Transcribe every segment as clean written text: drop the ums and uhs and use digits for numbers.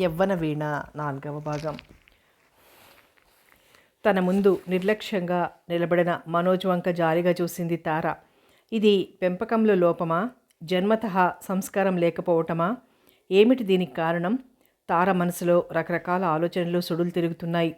యవ్వన వీణ 4వ భాగం. తన ముందు నిర్లక్ష్యంగా నిలబడిన మనోజ్ వంక జాలిగా చూసింది తార. ఇది పెంపకంలో లోపమా, జన్మతః సంస్కారం లేకపోవటమా, ఏమిటి దీనికి కారణం? తార మనసులో రకరకాల ఆలోచనలు సుడులు తిరుగుతున్నాయి.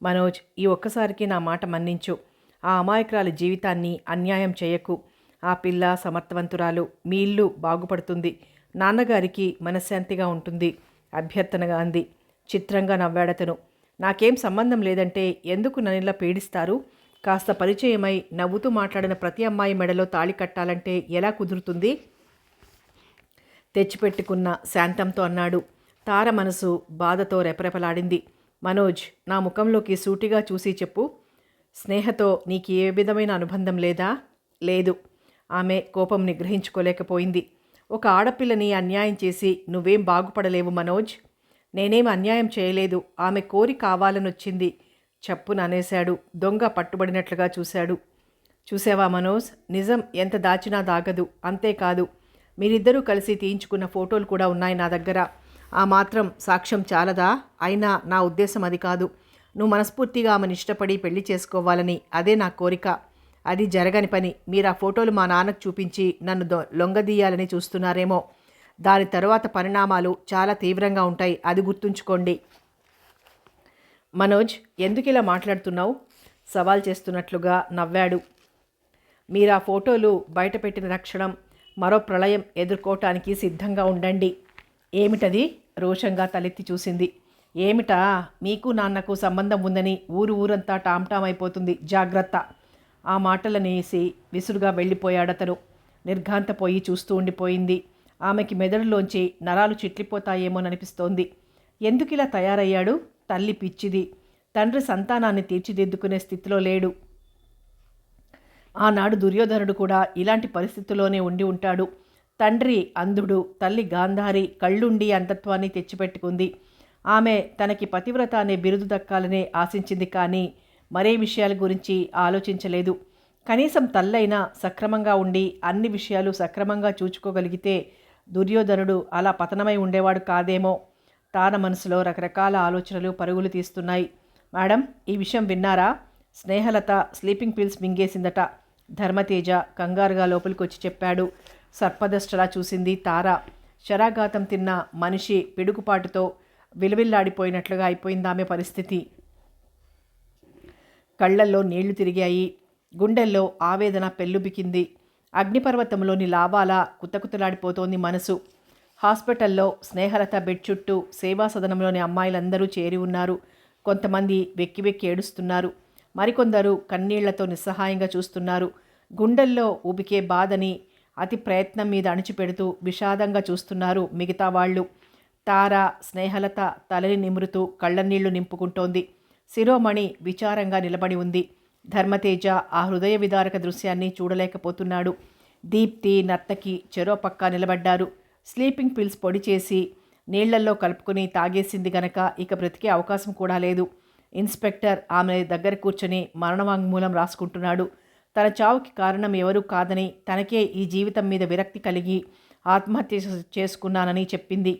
మనోజ్, ఈ ఒక్కసారికి నా మాట మన్నించు. ఆ అమాయకురాలి జీవితాన్ని అన్యాయం చేయకు. ఆ పిల్ల సమర్థవంతురాలు, మీ ఇల్లు బాగుపడుతుంది, నాన్నగారికి మనశ్శాంతిగా ఉంటుంది అభ్యర్థనగా అంది. చిత్రంగా నవ్వాడతను. నాకేం సంబంధం లేదంటే ఎందుకు నన్నిలా పీడిస్తారు? కాస్త పరిచయమై నవ్వుతూ మాట్లాడిన ప్రతి అమ్మాయి మెడలో తాళి కట్టాలంటే ఎలా కుదురుతుంది? తెచ్చిపెట్టుకున్న శాంతంతో అన్నాడు. తార మనసు బాధతో రెపరెపలాడింది. మనోజ్, నా ముఖంలోకి సూటిగా చూసి చెప్పు. స్నేహతో నీకు ఏ విధమైన అనుబంధం లేదా? లేదు. ఆమె కోపం నిగ్రహించుకోలేకపోయింది. ఒక ఆడపిల్లని అన్యాయం చేసి నువ్వేం బాగుపడలేవు మనోజ్. నేనేం అన్యాయం చేయలేదు, ఆమె కోరి కావాలనొచ్చింది చప్పున అనేశాడు. దొంగ పట్టుబడినట్లుగా చూశాడు. చూసావా మనోజ్, నిజం ఎంత దాచినా దాగదు. అంతేకాదు, మీరిద్దరూ కలిసి తీయించుకున్న ఫోటోలు కూడా ఉన్నాయి నా దగ్గర. ఆ మాత్రం సాక్ష్యం చాలదా? అయినా నా ఉద్దేశం అది కాదు. నువ్వు మనస్ఫూర్తిగా ఆమెను ఇష్టపడి పెళ్లి చేసుకోవాలని, అదే నా కోరిక. అది జరగని పని. మీరు ఆ ఫోటోలు మా నాన్నకు చూపించి నన్ను లొంగదీయాలని చూస్తున్నారేమో. దాని తరువాత పరిణామాలు చాలా తీవ్రంగా ఉంటాయి, అది గుర్తుంచుకోండి. మనోజ్, ఎందుకు ఇలా మాట్లాడుతున్నావు? సవాల్ చేస్తున్నట్లుగా నవ్వాడు. మీరు ఆ ఫోటోలు బయటపెట్టిన రక్షణం మరో ప్రళయం ఎదుర్కోవటానికి సిద్ధంగా ఉండండి. ఏమిటది? రోషంగా తలెత్తి చూసింది. ఏమిటా? మీకు నాన్నకు సంబంధం ఉందని ఊరంతా టామ్టామ్ అయిపోతుంది, జాగ్రత్త. ఆ మాటలనేసి విసురుగా వెళ్ళిపోయాడతను. నిర్ఘాంతపోయి చూస్తూ ఉండిపోయింది. ఆమెకి మెదడులోంచి నరాలు చిట్లిపోతాయేమోననిపిస్తోంది. ఎందుకిలా తయారయ్యాడు? తల్లి పిచ్చిది. తండ్రి సంతానాన్ని తీర్చిదిద్దుకునే స్థితిలో లేడు. ఆనాడు దుర్యోధనుడు కూడా ఇలాంటి పరిస్థితుల్లోనే ఉండి ఉంటాడు. తండ్రి అంధుడు, తల్లి గాంధారి, కళ్ళుండి అంధత్వాన్ని తెచ్చిపెట్టుకుంది. ఆమె తనకి పతివ్రత అనే బిరుదు దక్కాలనే ఆశించింది, కానీ మరే విషయాల గురించి ఆలోచించలేదు. కనీసం తల్లైనా సక్రమంగా ఉండి అన్ని విషయాలు సక్రమంగా చూచుకోగలిగితే దుర్యోధనుడు అలా పతనమై ఉండేవాడు కాదేమో. తార మనసులో రకరకాల ఆలోచనలు పరుగులు తీస్తున్నాయి. మేడం, ఈ విషయం విన్నారా? స్నేహలత స్లీపింగ్ పిల్స్ మింగేసిందట. ధర్మతేజ కంగారుగా లోపలికొచ్చి చెప్పాడు. సర్పదష్టలా చూసింది తార. శరాఘాతం తిన్న మనిషి పిడుగుపాటుతో విలవిల్లాడిపోయినట్లుగా అయిపోయింది ఆమె పరిస్థితి. కళ్లల్లో నీళ్లు తిరిగాయి. గుండెల్లో ఆవేదన పెల్లుబికింది. అగ్నిపర్వతంలోని లావాలా కుతకుతలాడిపోతోంది మనసు. హాస్పిటల్లో స్నేహలత బెడ్ చుట్టూ సేవా సదనంలోని అమ్మాయిలందరూ చేరి ఉన్నారు. కొంతమంది వెక్కి వెక్కి ఏడుస్తున్నారు. మరికొందరు కన్నీళ్లతో నిస్సహాయంగా చూస్తున్నారు. గుండెల్లో ఉబికే బాధని అతి ప్రయత్నం మీద అణిచిపెడుతూ విషాదంగా చూస్తున్నారు మిగతా వాళ్ళు. తార స్నేహలత తలని నిమురుతూ కళ్ళనీళ్లు నింపుకుంటోంది. శిరోమణి విచారంగా నిలబడి ఉంది. ధర్మతేజ ఆ హృదయ విదారక దృశ్యాన్ని చూడలేకపోతున్నాడు. దీప్తి, నర్తకి చెరో పక్క నిలబడ్డారు. స్లీపింగ్ పిల్స్ పొడి చేసి నీళ్లల్లో కలుపుకుని తాగేసింది గనక ఇక బ్రతికే అవకాశం కూడా లేదు. ఇన్స్పెక్టర్ ఆమె దగ్గర కూర్చొని మరణవాంగ్మూలం రాసుకుంటున్నాడు. తన చావుకి కారణం ఎవరూ కాదని, తనకే ఈ జీవితం మీద విరక్తి కలిగి ఆత్మహత్య చేసుకున్నానని చెప్పింది.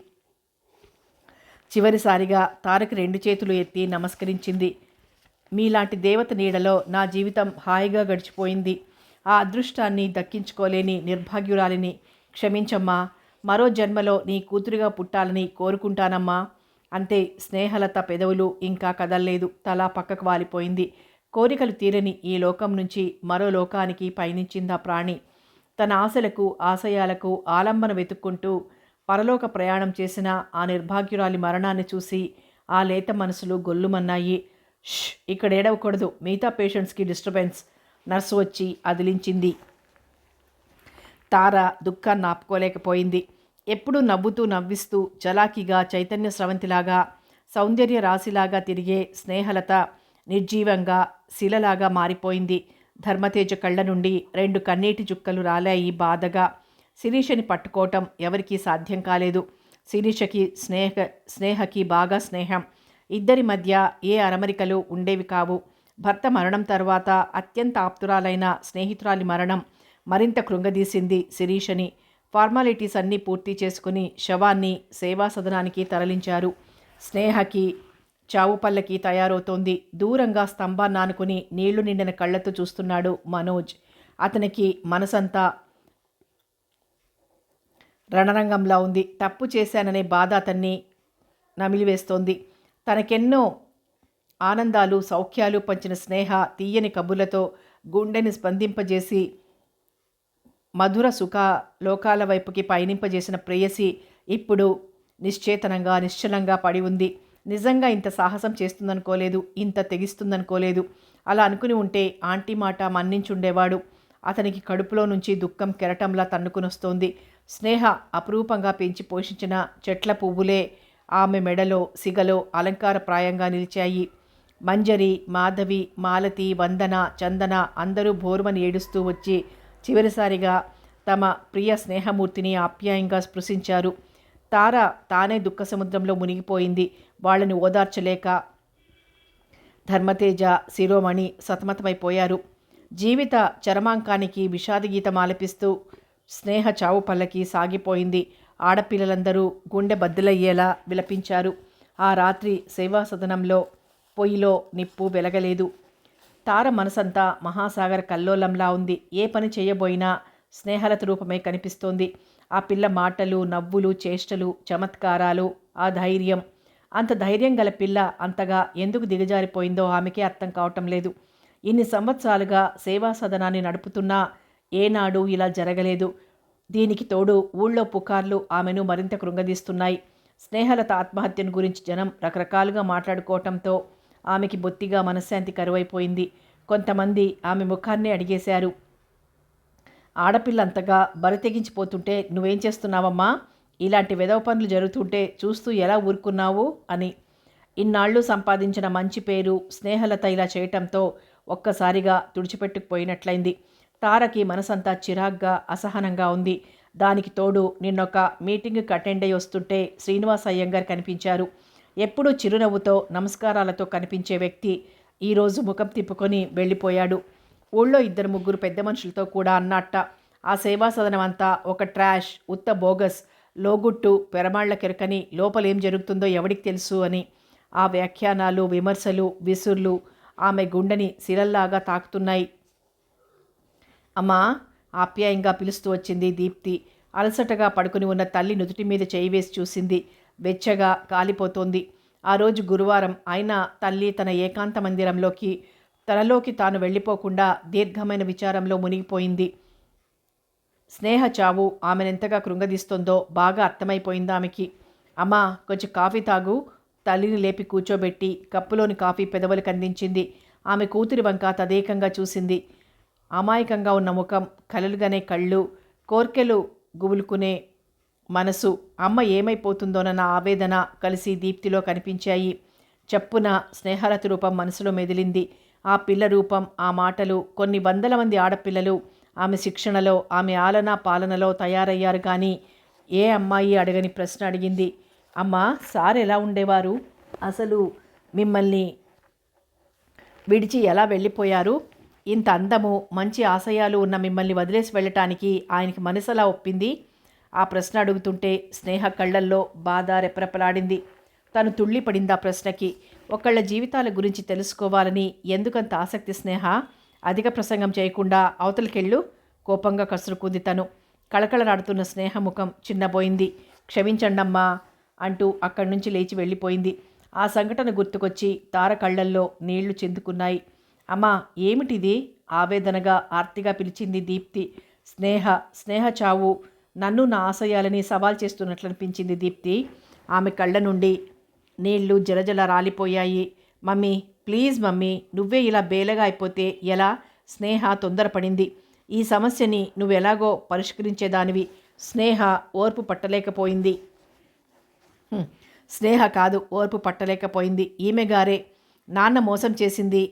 చివరిసారిగా తారకి 2 చేతులు ఎత్తి నమస్కరించింది. మీలాంటి దేవత నీడలో నా జీవితం హాయిగా గడిచిపోయింది. ఆ అదృష్టాన్ని దక్కించుకోలేని నిర్భాగ్యురాలిని క్షమించమ్మా. మరో జన్మలో నీ కూతురిగా పుట్టాలని కోరుకుంటానమ్మా. అంతే. స్నేహలత పెదవులు ఇంకా కదల్లేదు. తల పక్కకు వాలిపోయింది. కోరికలు తీరని ఈ లోకం నుంచి మరో లోకానికి పయనించింది ఆ ప్రాణి. తన ఆశలకు, ఆశయాలకు ఆలంబన వెతుక్కుంటూ పరలోక ప్రయాణం చేసిన ఆ నిర్భాగ్యురాలి మరణాన్ని చూసి ఆ లేత మనసులు గొల్లుమన్నాయి. ఇక్కడ ఏడవకూడదు, మిగతా పేషెంట్స్కి డిస్టర్బెన్స్. నర్సు వచ్చి అదిలించింది. తార దుఃఖాన్ని ఆపుకోలేకపోయింది. ఎప్పుడూ నవ్వుతూ నవ్విస్తూ చలాకీగా చైతన్య స్రవంతిలాగా సౌందర్య రాశిలాగా తిరిగే స్నేహలత నిర్జీవంగా శిలలాగా మారిపోయింది. ధర్మతేజ కళ్ళ నుండి 2 కన్నీటి చుక్కలు రాలాయి బాధగా. శిరీషని పట్టుకోవటం ఎవరికీ సాధ్యం కాలేదు. శిరీషకి స్నేహకి బాగా స్నేహం. ఇద్దరి మధ్య ఏ అరమరికలు ఉండేవి కావు. భర్త మరణం తర్వాత అత్యంత ఆప్తురాలైన స్నేహితురాలి మరణం మరింత కృంగదీసింది శిరీషని. ఫార్మాలిటీస్ అన్నీ పూర్తి చేసుకుని శవాన్ని సేవా సదనానికి తరలించారు. స్నేహకి చావు పల్లకి తయారవుతోంది. దూరంగా స్తంభాన్ని ఆనుకుని నీళ్లు నిండిన కళ్ళతో చూస్తున్నాడు మనోజ్. అతనికి మనసంతా రణరంగంలా ఉంది. తప్పు చేశాననే బాధ అతన్ని నమిలివేస్తోంది. తనకెన్నో ఆనందాలు సౌఖ్యాలు పంచిన స్నేహ తీయని కబుర్లతో గుండెని స్పందింపజేసి మధుర సుఖ లోకాల వైపుకి పయనింపజేసిన ప్రేయసి ఇప్పుడు నిశ్చేతనంగా నిశ్చలంగా పడి ఉంది. నిజంగా ఇంత సాహసం చేస్తుందనుకోలేదు, ఇంత తెగిస్తుందనుకోలేదు. అలా అనుకుని ఉంటే ఆంటీ మాట మన్నించుండేవాడు. అతనికి కడుపులో నుంచి దుఃఖం కెరటంలా తన్నుకునొస్తోంది. స్నేహ అపురూపంగా పెంచి పోషించిన చెట్ల పువ్వులే ఆమె మెడలో సిగలో అలంకారప్రాయంగా నిలిచాయి. మంజరి, మాధవి, మాలతి, వందన, చందన అందరూ భోరుమని ఏడుస్తూ వచ్చి చివరిసారిగా తమ ప్రియ స్నేహమూర్తిని ఆప్యాయంగా స్పృశించారు. తార తానే దుఃఖ సముద్రంలో మునిగిపోయింది. వాళ్ళని ఓదార్చలేక ధర్మతేజ, శిరోమణి సతమతమైపోయారు. జీవిత చరమాంకానికి విషాదగీతం ఆలపిస్తూ స్నేహ చావు పల్లకి సాగిపోయింది. ఆడపిల్లలందరూ గుండె బద్దలయ్యేలా విలపించారు. ఆ రాత్రి సేవా సదనంలో పొయ్యిలో నిప్పు వెలగలేదు. తార మనసంతా మహాసాగర కల్లోలంలా ఉంది. ఏ పని చేయబోయినా స్నేహలత రూపమే కనిపిస్తోంది. ఆ పిల్ల మాటలు, నవ్వులు, చేష్టలు, చమత్కారాలు, ఆ ధైర్యం. అంత ధైర్యం గల పిల్ల అంతగా ఎందుకు దిగజారిపోయిందో ఆమెకే అర్థం కావటం లేదు. ఇన్ని సంవత్సరాలుగా సేవా సదనాన్ని నడుపుతున్నా ఏనాడు ఇలా జరగలేదు. దీనికి తోడు ఊళ్ళో పుకార్లు ఆమెను మరింత కృంగదీస్తున్నాయి. స్నేహలత ఆత్మహత్యను గురించి జనం రకరకాలుగా మాట్లాడుకోవటంతో ఆమెకి బొత్తిగా మనశ్శాంతి కరువైపోయింది. కొంతమంది ఆమె ముఖాన్నే అడిగేశారు. ఆడపిల్ల అంతగా బరితెగించిపోతుంటే నువ్వేం చేస్తున్నావమ్మా? ఇలాంటి వెధవ పనులు జరుగుతుంటే చూస్తూ ఎలా ఊరుకున్నావు అని. ఇన్నాళ్ళు సంపాదించిన మంచి పేరు స్నేహలత ఇలా చేయటంతో ఒక్కసారిగా తుడిచిపెట్టుకుపోయినట్లయింది. తారకి మనసంతా చిరాగ్గా అసహనంగా ఉంది. దానికి తోడు నిన్నొక మీటింగ్కి అటెండ్ అయ్యి వస్తుంటే శ్రీనివాస్ అయ్యంగారు కనిపించారు. ఎప్పుడూ చిరునవ్వుతో నమస్కారాలతో కనిపించే వ్యక్తి ఈరోజు ముఖం తిప్పుకొని వెళ్ళిపోయాడు. ఊళ్ళో 2-3 పెద్ద మనుషులతో కూడా అన్నట్ట ఆ సేవా సదనం అంతా ఒక ట్రాష్, ఉత్త బోగస్, లోగుట్టు పెరమాళ్లకెరకని లోపలేం జరుగుతుందో ఎవడికి తెలుసు అని. ఆ వ్యాఖ్యానాలు, విమర్శలు, విసుర్లు ఆమె గుండెని శిలల్లాగా తాకుతున్నాయి. అమ్మా, ఆప్యాయంగా పిలుస్తూ వచ్చింది దీప్తి. అలసటగా పడుకుని ఉన్న తల్లి నుదుటి మీద చేయి వేసి చూసింది. వెచ్చగా కాలిపోతోంది. ఆ రోజు గురువారం అయినా తల్లి తన ఏకాంత మందిరంలోకి తనలోకి తాను వెళ్ళిపోకుండా దీర్ఘమైన విచారంలో మునిగిపోయింది. స్నేహ చావు ఆమెనెంతగా కృంగదీస్తుందో బాగా అర్థమైపోయింది ఆమెకి. అమ్మా, కొంచెం కాఫీ తాగు. తల్లిని లేపి కూర్చోబెట్టి కప్పులోని కాఫీ పెదవులకు అందించింది. ఆమె కూతురి వంక తదేకంగా చూసింది. అమాయకంగా ఉన్న ముఖం, కలలుగానే కళ్ళు, కోర్కెలు గుబులుకునే మనసు, అమ్మ ఏమైపోతుందోనన్న ఆవేదన కలిసి దీప్తిలో కనిపించాయి. చప్పున స్నేహలత రూపం మనసులో మెదిలింది. ఆ పిల్ల రూపం, ఆ మాటలు. కొన్ని వందల మంది ఆడపిల్లలు ఆమె శిక్షణలో, ఆమె ఆలనా పాలనలో తయారయ్యారు. కానీ ఏ అమ్మాయి అడగని ప్రశ్న అడిగింది. అమ్మా, సార్ ఎలా ఉండేవారు? అసలు మిమ్మల్ని విడిచి ఎలా వెళ్ళిపోయారు? ఇంత అందము, మంచి ఆశయాలు ఉన్న మిమ్మల్ని వదిలేసి వెళ్ళటానికి ఆయనకి మనసలా ఒప్పింది? ఆ ప్రశ్న అడుగుతుంటే స్నేహ కళ్ళల్లో బాధ రెపరెపలాడింది. తను తుళ్ళిపడింది ఆ ప్రశ్నకి. ఒకళ్ళ జీవితాల గురించి తెలుసుకోవాలని ఎందుకంత ఆసక్తి స్నేహ? అధిక ప్రసంగం చేయకుండా అవతలికెళ్ళు, కోపంగా కసురుకుంది తను. కళకళలాడుతున్న స్నేహ ముఖం చిన్నబోయింది. క్షమించండమ్మా అంటూ అక్కడి నుంచి లేచి వెళ్ళిపోయింది. ఆ సంఘటన గుర్తుకొచ్చి తార కళ్ళల్లో నీళ్లు చెందుకున్నాయి. అమ్మా, ఏమిటిది? ఆవేదనగా ఆర్తిగా పిలిచింది దీప్తి. స్నేహ చావు నన్ను నా ఆశయాలని సవాల్ చేస్తున్నట్లనిపించింది దీప్తి. ఆమె కళ్ళ నుండి నీళ్లు జలజల రాలిపోయాయి. మమ్మీ, ప్లీజ్ మమ్మీ, నువ్వే ఇలా బేలగా అయిపోతే ఎలా? స్నేహ తొందరపడింది. ఈ సమస్యని నువ్వెలాగో పరిష్కరించేదానివి. స్నేహ ఓర్పు పట్టలేకపోయింది. స్నేహ కాదు, ఓర్పు పట్టలేకపోయింది. ఈమె గారే నాన్న మోసం చేసింది,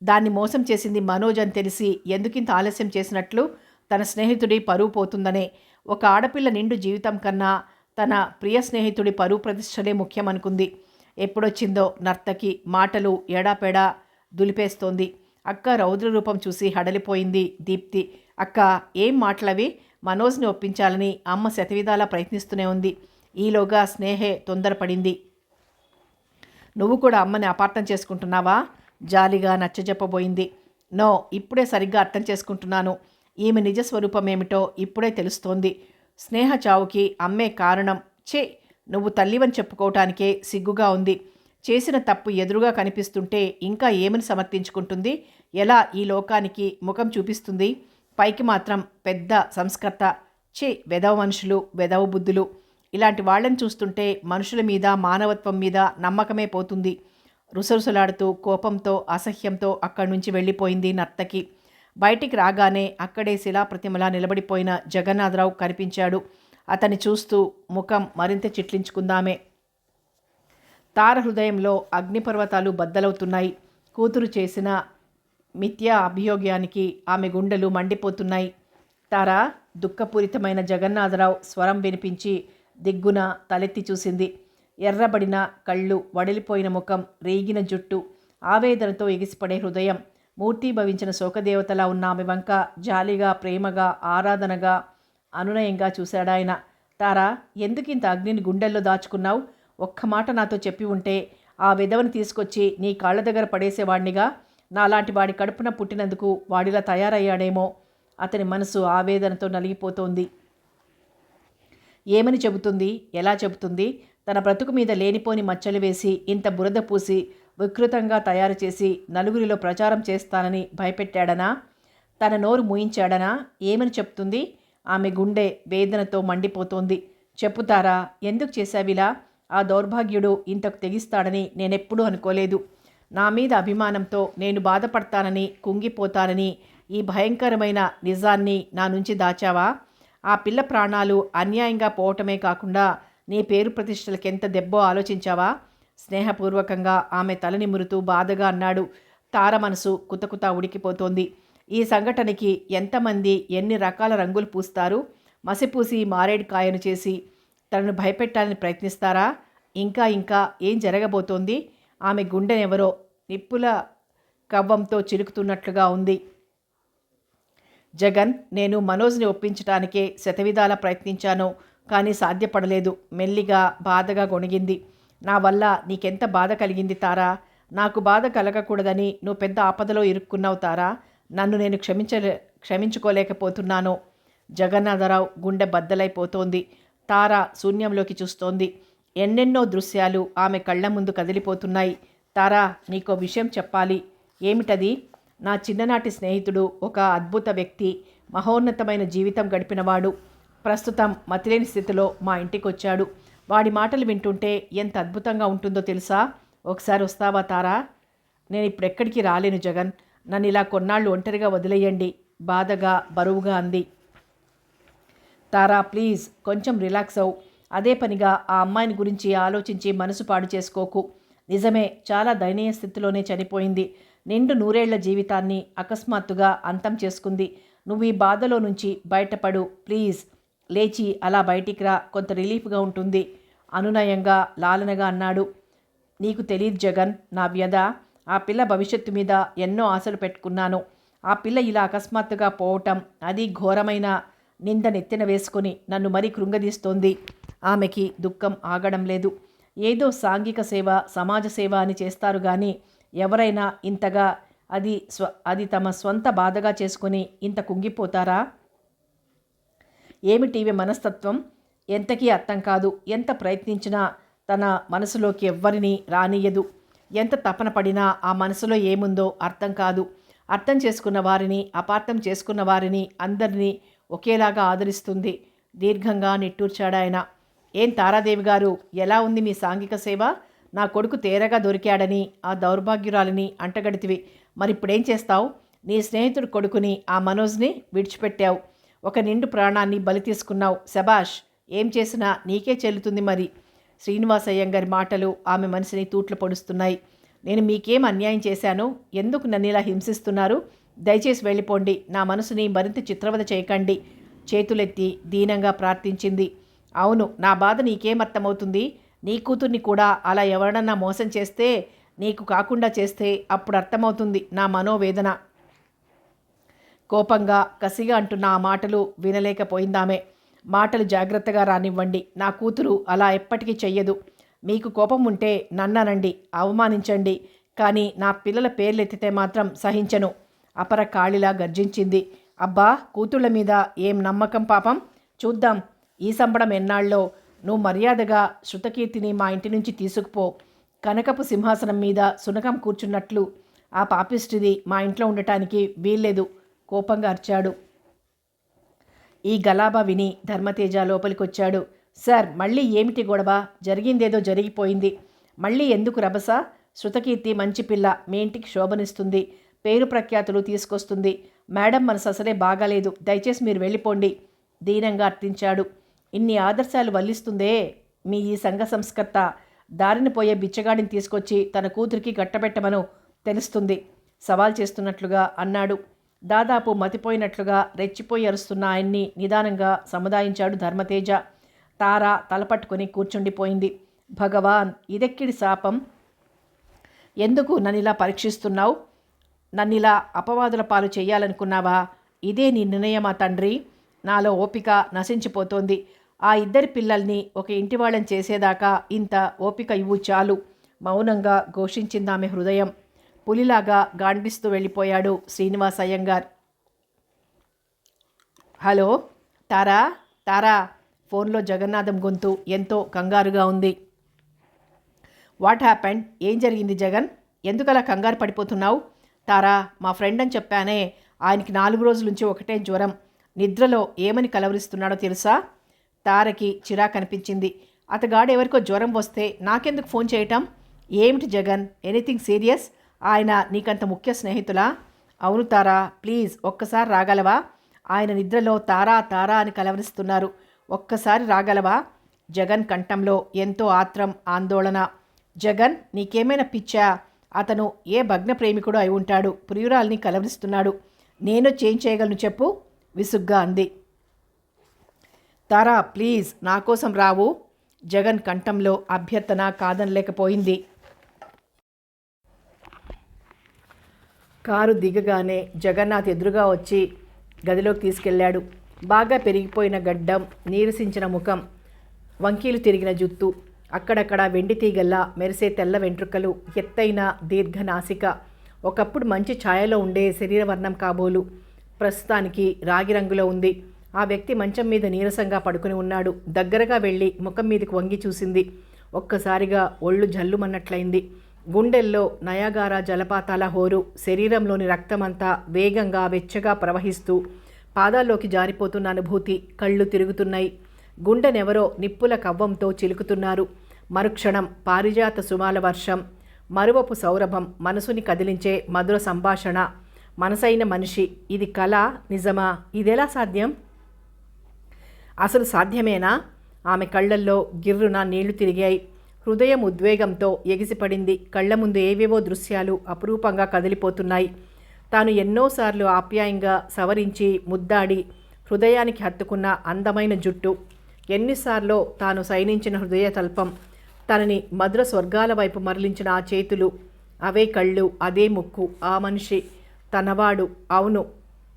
దాన్ని మోసం చేసింది మనోజ్ అని తెలిసి ఎందుకింత ఆలస్యం చేసినట్లు? తన స్నేహితుడి పరువు పోతుందనే. ఒక ఆడపిల్ల నిండు జీవితం కన్నా తన ప్రియ స్నేహితుడి పరువు ప్రతిష్టలే ముఖ్యమనుకుంది. ఎప్పుడొచ్చిందో నర్తకి మాటలు ఎడాపెడా దులిపేస్తోంది. అక్క రౌద్ర రూపం చూసి హడలిపోయింది దీప్తి. అక్క, ఏం మాటలవి? మనోజ్ని ఒప్పించాలని అమ్మ శతవిధాలా ప్రయత్నిస్తూనే ఉంది. ఈలోగా స్నేహే తొందరపడింది. నువ్వు కూడా అమ్మని అపార్థం చేసుకుంటున్నావా? జాలిగా నచ్చజెప్పబోయింది. నో, ఇప్పుడే సరిగ్గా అర్థం చేసుకుంటున్నాను. ఈమె నిజస్వరూపం ఏమిటో ఇప్పుడే తెలుస్తోంది. స్నేహ చావుకి అమ్మే కారణం. ఛే, నువ్వు తల్లివని చెప్పుకోవటానికే సిగ్గుగా ఉంది. చేసిన తప్పు ఎదురుగా కనిపిస్తుంటే ఇంకా ఏమని సమర్థించుకుంటుంది? ఎలా ఈ లోకానికి ముఖం చూపిస్తుంది? పైకి మాత్రం పెద్ద సంస్కర్త. ఛే, వెధవ మనుషులు, వెధవ బుద్ధులు. ఇలాంటి వాళ్ళని చూస్తుంటే మనుషుల మీద, మానవత్వం మీద నమ్మకమే పోతుంది. రుసరుసలాడుతూ కోపంతో, అసహ్యంతో అక్కడి నుంచి వెళ్ళిపోయింది నర్తకి. బయటికి రాగానే అక్కడే శిలాప్రతిమలా నిలబడిపోయిన జగన్నాథరావు కనిపించాడు. అతన్ని చూస్తూ ముఖం మరింత చిట్లించుకుందామే. తార హృదయంలో అగ్నిపర్వతాలు బద్దలవుతున్నాయి. కూతురు చేసిన మిథ్యా అభియోగానికి ఆమె గుండెలు మండిపోతున్నాయి. తార, దుఃఖపూరితమైన జగన్నాథరావు స్వరం వినిపించి దిగ్గున తలెత్తి చూసింది. ఎర్రబడిన కళ్ళు, వడిలిపోయిన ముఖం, రేగిన జుట్టు, ఆవేదనతో ఎగిసిపడే హృదయం. మూర్తీభవించిన శోకదేవతలా ఉన్న ఆమె వంక జాలిగా, ప్రేమగా, ఆరాధనగా, అనునయంగా చూశాడాయన. తారా, ఎందుకింత అగ్నిని గుండెల్లో దాచుకున్నావు? ఒక్క మాట నాతో చెప్పి ఉంటే ఆ విధవని తీసుకొచ్చి నీ కాళ్ళ దగ్గర పడేసేవాణ్ణిగా. నాలాంటి వాడి కడుపున పుట్టినందుకు వాడిలా తయారయ్యాడేమో. అతని మనసు ఆవేదనతో నలిగిపోతోంది. ఏమని చెబుతుంది? ఎలా చెబుతుంది? తన బ్రతుకు మీద లేనిపోని మచ్చలు వేసి, ఇంత బురద పూసి, వికృతంగా తయారు చేసి నలుగురిలో ప్రచారం చేస్తానని భయపెట్టాడనా? తన నోరు మూయించాడనా? ఏమని చెప్తుంది? ఆమె గుండె వేదనతో మండిపోతోంది. చెప్పుతారా, ఎందుకు చేశావిలా? ఆ దౌర్భాగ్యుడు ఇంతకు తెగిస్తాడని నేనెప్పుడూ అనుకోలేదు. నా మీద అభిమానంతో నేను బాధపడతానని, కుంగిపోతానని ఈ భయంకరమైన నిజాన్ని నా నుంచి దాచావా? ఆ పిల్ల ప్రాణాలు అన్యాయంగా పోవటమే కాకుండా నీ పేరు ప్రతిష్టలకెంత దెబ్బో ఆలోచించావా? స్నేహపూర్వకంగా ఆమె తల నిమురుతూ బాధగా అన్నాడు. తార మనసు కుతకుత ఉడికిపోతోంది. ఈ సంఘటనకి ఎంతమంది ఎన్ని రకాల రంగులు పూస్తారు? మసిపూసి మారేడు కాయను చేసి తనను భయపెట్టాలని ప్రయత్నిస్తారా? ఇంకా ఇంకా ఏం జరగబోతోంది? ఆమె గుండెనెవరో నిప్పుల కవ్వంతో చిలుకుతున్నట్లుగా ఉంది. జగన్, నేను మనోజ్ని ఒప్పించటానికే శతవిధాలా ప్రయత్నించాను, కానీ సాధ్యపడలేదు. మెల్లిగా బాధగా గొణిగింది. నా వల్ల నీకెంత బాధ కలిగింది తారా? నాకు బాధ కలగకూడదని నువ్వు పెద్ద ఆపదలో ఇరుక్కున్నావు తారా. నన్ను నేను క్షమించుకోలేకపోతున్నాను. జగన్నాథరావు గుండె బద్దలైపోతోంది. తార శూన్యంలోకి చూస్తోంది. ఎన్నెన్నో దృశ్యాలు ఆమె కళ్ళ ముందు కదిలిపోతున్నాయి. తారా, నీకో విషయం చెప్పాలి. ఏమిటది? నా చిన్ననాటి స్నేహితుడు, ఒక అద్భుత వ్యక్తి, మహోన్నతమైన జీవితం గడిపినవాడు, ప్రస్తుతం మతిలేని స్థితిలో మా ఇంటికి వచ్చాడు. వాడి మాటలు వింటుంటే ఎంత అద్భుతంగా ఉంటుందో తెలుసా? ఒకసారి వస్తావా తారా? నేను ఇప్పుడెక్కడికి రాలేను జగన్. నన్ను ఇలా కొన్నాళ్ళు ఒంటరిగా వదిలేయండి, బాధగా బరువుగా అంది. తారా, ప్లీజ్ కొంచెం రిలాక్స్ అవు. అదే పనిగా ఆ అమ్మాయిని గురించి ఆలోచించి మనసు పాడు చేసుకోకు. నిజమే, చాలా దయనీయ స్థితిలోనే చనిపోయింది. నిండు 100 ఏళ్ల జీవితాన్ని అకస్మాత్తుగా అంతం చేసుకుంది. నువ్వు ఈ బాధలో నుంచి బయటపడు ప్లీజ్. లేచి అలా బయటికి రా, కొంత రిలీఫ్గా ఉంటుంది అనునయంగా, లాలనగా అన్నాడు. నీకు తెలియదు జగన్ నా వ్యధ. ఆ పిల్ల భవిష్యత్తు మీద ఎన్నో ఆశలు పెట్టుకున్నాను. ఆ పిల్ల ఇలా అకస్మాత్తుగా పోవటం, అది ఘోరమైన నింద నెత్తిన వేసుకొని నన్ను మరీ కృంగదీస్తోంది. ఆమెకి దుఃఖం ఆగడం లేదు. ఏదో సాంఘిక సేవ, సమాజ సేవ అని చేస్తారు కానీ ఎవరైనా ఇంతగా అది తమ స్వంత బాధగా చేసుకొని ఇంత కుంగిపోతారా? ఏమిటీవి మనస్తత్వం? ఎంతకీ అర్థం కాదు. ఎంత ప్రయత్నించినా తన మనసులోకి ఎవ్వరినీ రానియ్యదు. ఎంత తపన పడినా ఆ మనసులో ఏముందో అర్థం కాదు. అర్థం చేసుకున్న వారిని, అపార్థం చేసుకున్న వారిని, అందరినీ ఒకేలాగా ఆదరిస్తుంది. దీర్ఘంగా నిట్టూర్చాడాయన. ఏం తారాదేవి గారు, ఎలా ఉంది మీ సాంఘిక సేవ? నా కొడుకు తేరగా దొరికాడని ఆ దౌర్భాగ్యురాలిని అంటగడితివి. మరిప్పుడేం చేస్తావు? నీ స్నేహితుడి కొడుకుని, ఆ మనోజ్ని విడిచిపెట్టావు. ఒక నిండు ప్రాణాన్ని బలి తీసుకున్నావు. శబాష్. ఏం చేసినా నీకే చెల్లుతుంది మరి. శ్రీనివాసయ్యంగారి మాటలు ఆమె మనసుని తూట్లు పొడుస్తున్నాయి. నేను మీకేం అన్యాయం చేశాను? ఎందుకు నన్ను ఇలా హింసిస్తున్నారు? దయచేసి వెళ్ళిపోండి. నా మనసుని మరింత చిత్రవద చేయకండి. చేతులెత్తి దీనంగా ప్రార్థించింది. అవును, నా బాధ నీకేం అర్థమవుతుంది? నీ కూతుర్ని కూడా అలా ఎవరన్నా మోసం చేస్తే, నీకు కాకుండా చేస్తే అప్పుడు అర్థమవుతుంది నా మనోవేదన. కోపంగా, కసిగా అంటున్న ఆ మాటలు వినలేకపోయిందామె. మాటలు జాగ్రత్తగా రానివ్వండి. నా కూతురు అలా ఎప్పటికీ చెయ్యదు. మీకు కోపం ఉంటే నన్ననండి, అవమానించండి, కానీ నా పిల్లల పేర్లెత్తితే మాత్రం సహించను. అపర కాళిలా గర్జించింది. అబ్బా, కూతుళ్ళ మీద ఏం నమ్మకం పాపం. చూద్దాం ఈ సంబడం ఎన్నాళ్ళో. నువ్వు మర్యాదగా శృతకీర్తిని మా ఇంటి నుంచి తీసుకుపో. కనకపు సింహాసనం మీద సునకం కూర్చున్నట్లు ఆ పాపిష్టిది మా ఇంట్లో ఉండటానికి వీల్లేదు కోపంగా అరిచాడు. ఈ గలాబా విని ధర్మతేజ లోపలికొచ్చాడు. సార్, మళ్ళీ ఏమిటి గొడవ? జరిగిందేదో జరిగిపోయింది. మళ్ళీ ఎందుకు రభస? శృతకీర్తి మంచి పిల్ల, మీ ఇంటికి శోభనిస్తుంది, పేరు ప్రఖ్యాతులు తీసుకొస్తుంది. మేడం మనసు అసలే బాగాలేదు, దయచేసి మీరు వెళ్ళిపోండి దీనంగా అర్థించాడు. ఇన్ని ఆదర్శాలు వల్లిస్తుందే మీ ఈ సంఘ సంస్కర్త. దారిని పోయే బిచ్చగాడిని తీసుకొచ్చి తన కూతురికి గట్టబెట్టమను, తెలుస్తుంది సవాల్ చేస్తున్నట్లుగా అన్నాడు. దాదాపు మతిపోయినట్లుగా రెచ్చిపోయి అరుస్తున్న ఆయన్ని నిదానంగా సముదాయించాడు ధర్మతేజ. తార తలపట్టుకుని కూర్చుండిపోయింది. భగవాన్, ఇదెక్కిడి శాపం. ఎందుకు నన్నిలా పరీక్షిస్తున్నావు? నన్నిలా అపవాదుల పాలు చేయాలనుకున్నావా? ఇదే నీ నిర్ణయమా తండ్రి? నాలో ఓపిక నశించిపోతోంది. ఆ ఇద్దరి పిల్లల్ని ఒక ఇంటి వాళ్ళని చేసేదాకా ఇంత ఓపిక ఇవ్వు చాలు. మౌనంగా ఘోషించిందామె హృదయం. పులిలాగా గాండిస్తూ వెళ్ళిపోయాడు శ్రీనివాస్ అయ్యంగార్. హలో తారా, తారా. ఫోన్లో జగన్నాథం గొంతు ఎంతో కంగారుగా ఉంది. What happened? ఏం జరిగింది జగన్? ఎందుకలా కంగారు పడిపోతున్నావు? తారా, మా ఫ్రెండ్ అని చెప్పానే, ఆయనకి 4 రోజుల నుంచి ఒకటే జ్వరం. నిద్రలో ఏమని కలవరిస్తున్నాడో తెలుసా? తారకి చిరాకనిపించింది. అతగాడు ఎవరికో జ్వరం వస్తే నాకెందుకు ఫోన్ చేయటం? ఏమిటి జగన్, ఎనీథింగ్ సీరియస్? ఆయన నీకంత ముఖ్య స్నేహితులా? అవును తారా, ప్లీజ్ ఒక్కసారి రాగలవా? ఆయన నిద్రలో తారా తారా అని కలవరిస్తున్నారు. ఒక్కసారి రాగలవా? జగన్ కంఠంలో ఎంతో ఆత్రం, ఆందోళన. జగన్, నీకేమైనా పిచ్చా? అతను ఏ భగ్న ప్రేమికుడు అయి ఉంటాడు. ప్రియురాల్ని కలవరిస్తున్నాడు. నేను చేంజ్ చేయగలను చెప్పు, విసుగ్గా అంది. తారా, ప్లీజ్ నా కోసం రావు. జగన్ కంఠంలో అభ్యర్థన కాదనలేకపోయింది. కారు దిగగానే జగన్నాథ్ ఎదురుగా వచ్చి గదిలోకి తీసుకెళ్లాడు. బాగా పెరిగిపోయిన గడ్డం, నీరసించిన ముఖం, వంకీలు తిరిగిన జుత్తు, అక్కడక్కడ వెండి తీగల్లా మెరిసే తెల్ల వెంట్రుకలు, ఎత్తైన దీర్ఘనాసిక. ఒకప్పుడు మంచి ఛాయలో ఉండే శరీరవర్ణం కాబోలు ప్రస్తుతానికి రాగి రంగులో ఉంది. ఆ వ్యక్తి మంచం మీద నీరసంగా పడుకుని ఉన్నాడు. దగ్గరగా వెళ్ళి ముఖం మీదకి వంగి చూసింది. ఒక్కసారిగా ఒళ్ళు జల్లుమన్నట్లయింది. గుండెల్లో నయాగారా జలపాతాల హోరు, శరీరంలోని రక్తమంతా వేగంగా వెచ్చగా ప్రవహిస్తూ పాదాల్లోకి జారిపోతున్న అనుభూతి. కళ్ళు తిరుగుతున్నాయి. గుండెనెవరో నిప్పుల కవ్వంతో చిలుకుతున్నారు. మరుక్షణం పారిజాత సుమాల వర్షం, మరువపు సౌరభం, మనసుని కదిలించే మధుర సంభాషణ. మనసైన మనిషి. ఇది కళ, నిజమా? ఇదెలా సాధ్యం? అసలు సాధ్యమేనా? ఆమె కళ్ళల్లో గిర్రున నీళ్లు తిరిగాయి. హృదయం ఉద్వేగంతో ఎగిసిపడింది. కళ్ల ముందు ఏవేవో దృశ్యాలు అపురూపంగా కదిలిపోతున్నాయి. తాను ఎన్నోసార్లు ఆప్యాయంగా సవరించి ముద్దాడి హృదయానికి హత్తుకున్న అందమైన జుట్టు, ఎన్నిసార్లో తాను సైనించిన హృదయ తల్పం, తనని మధుర స్వర్గాల వైపు మరలించిన ఆ చేతులు, అవే కళ్ళు, అదే ముక్కు, ఆ మనిషి తనవాడు. అవును.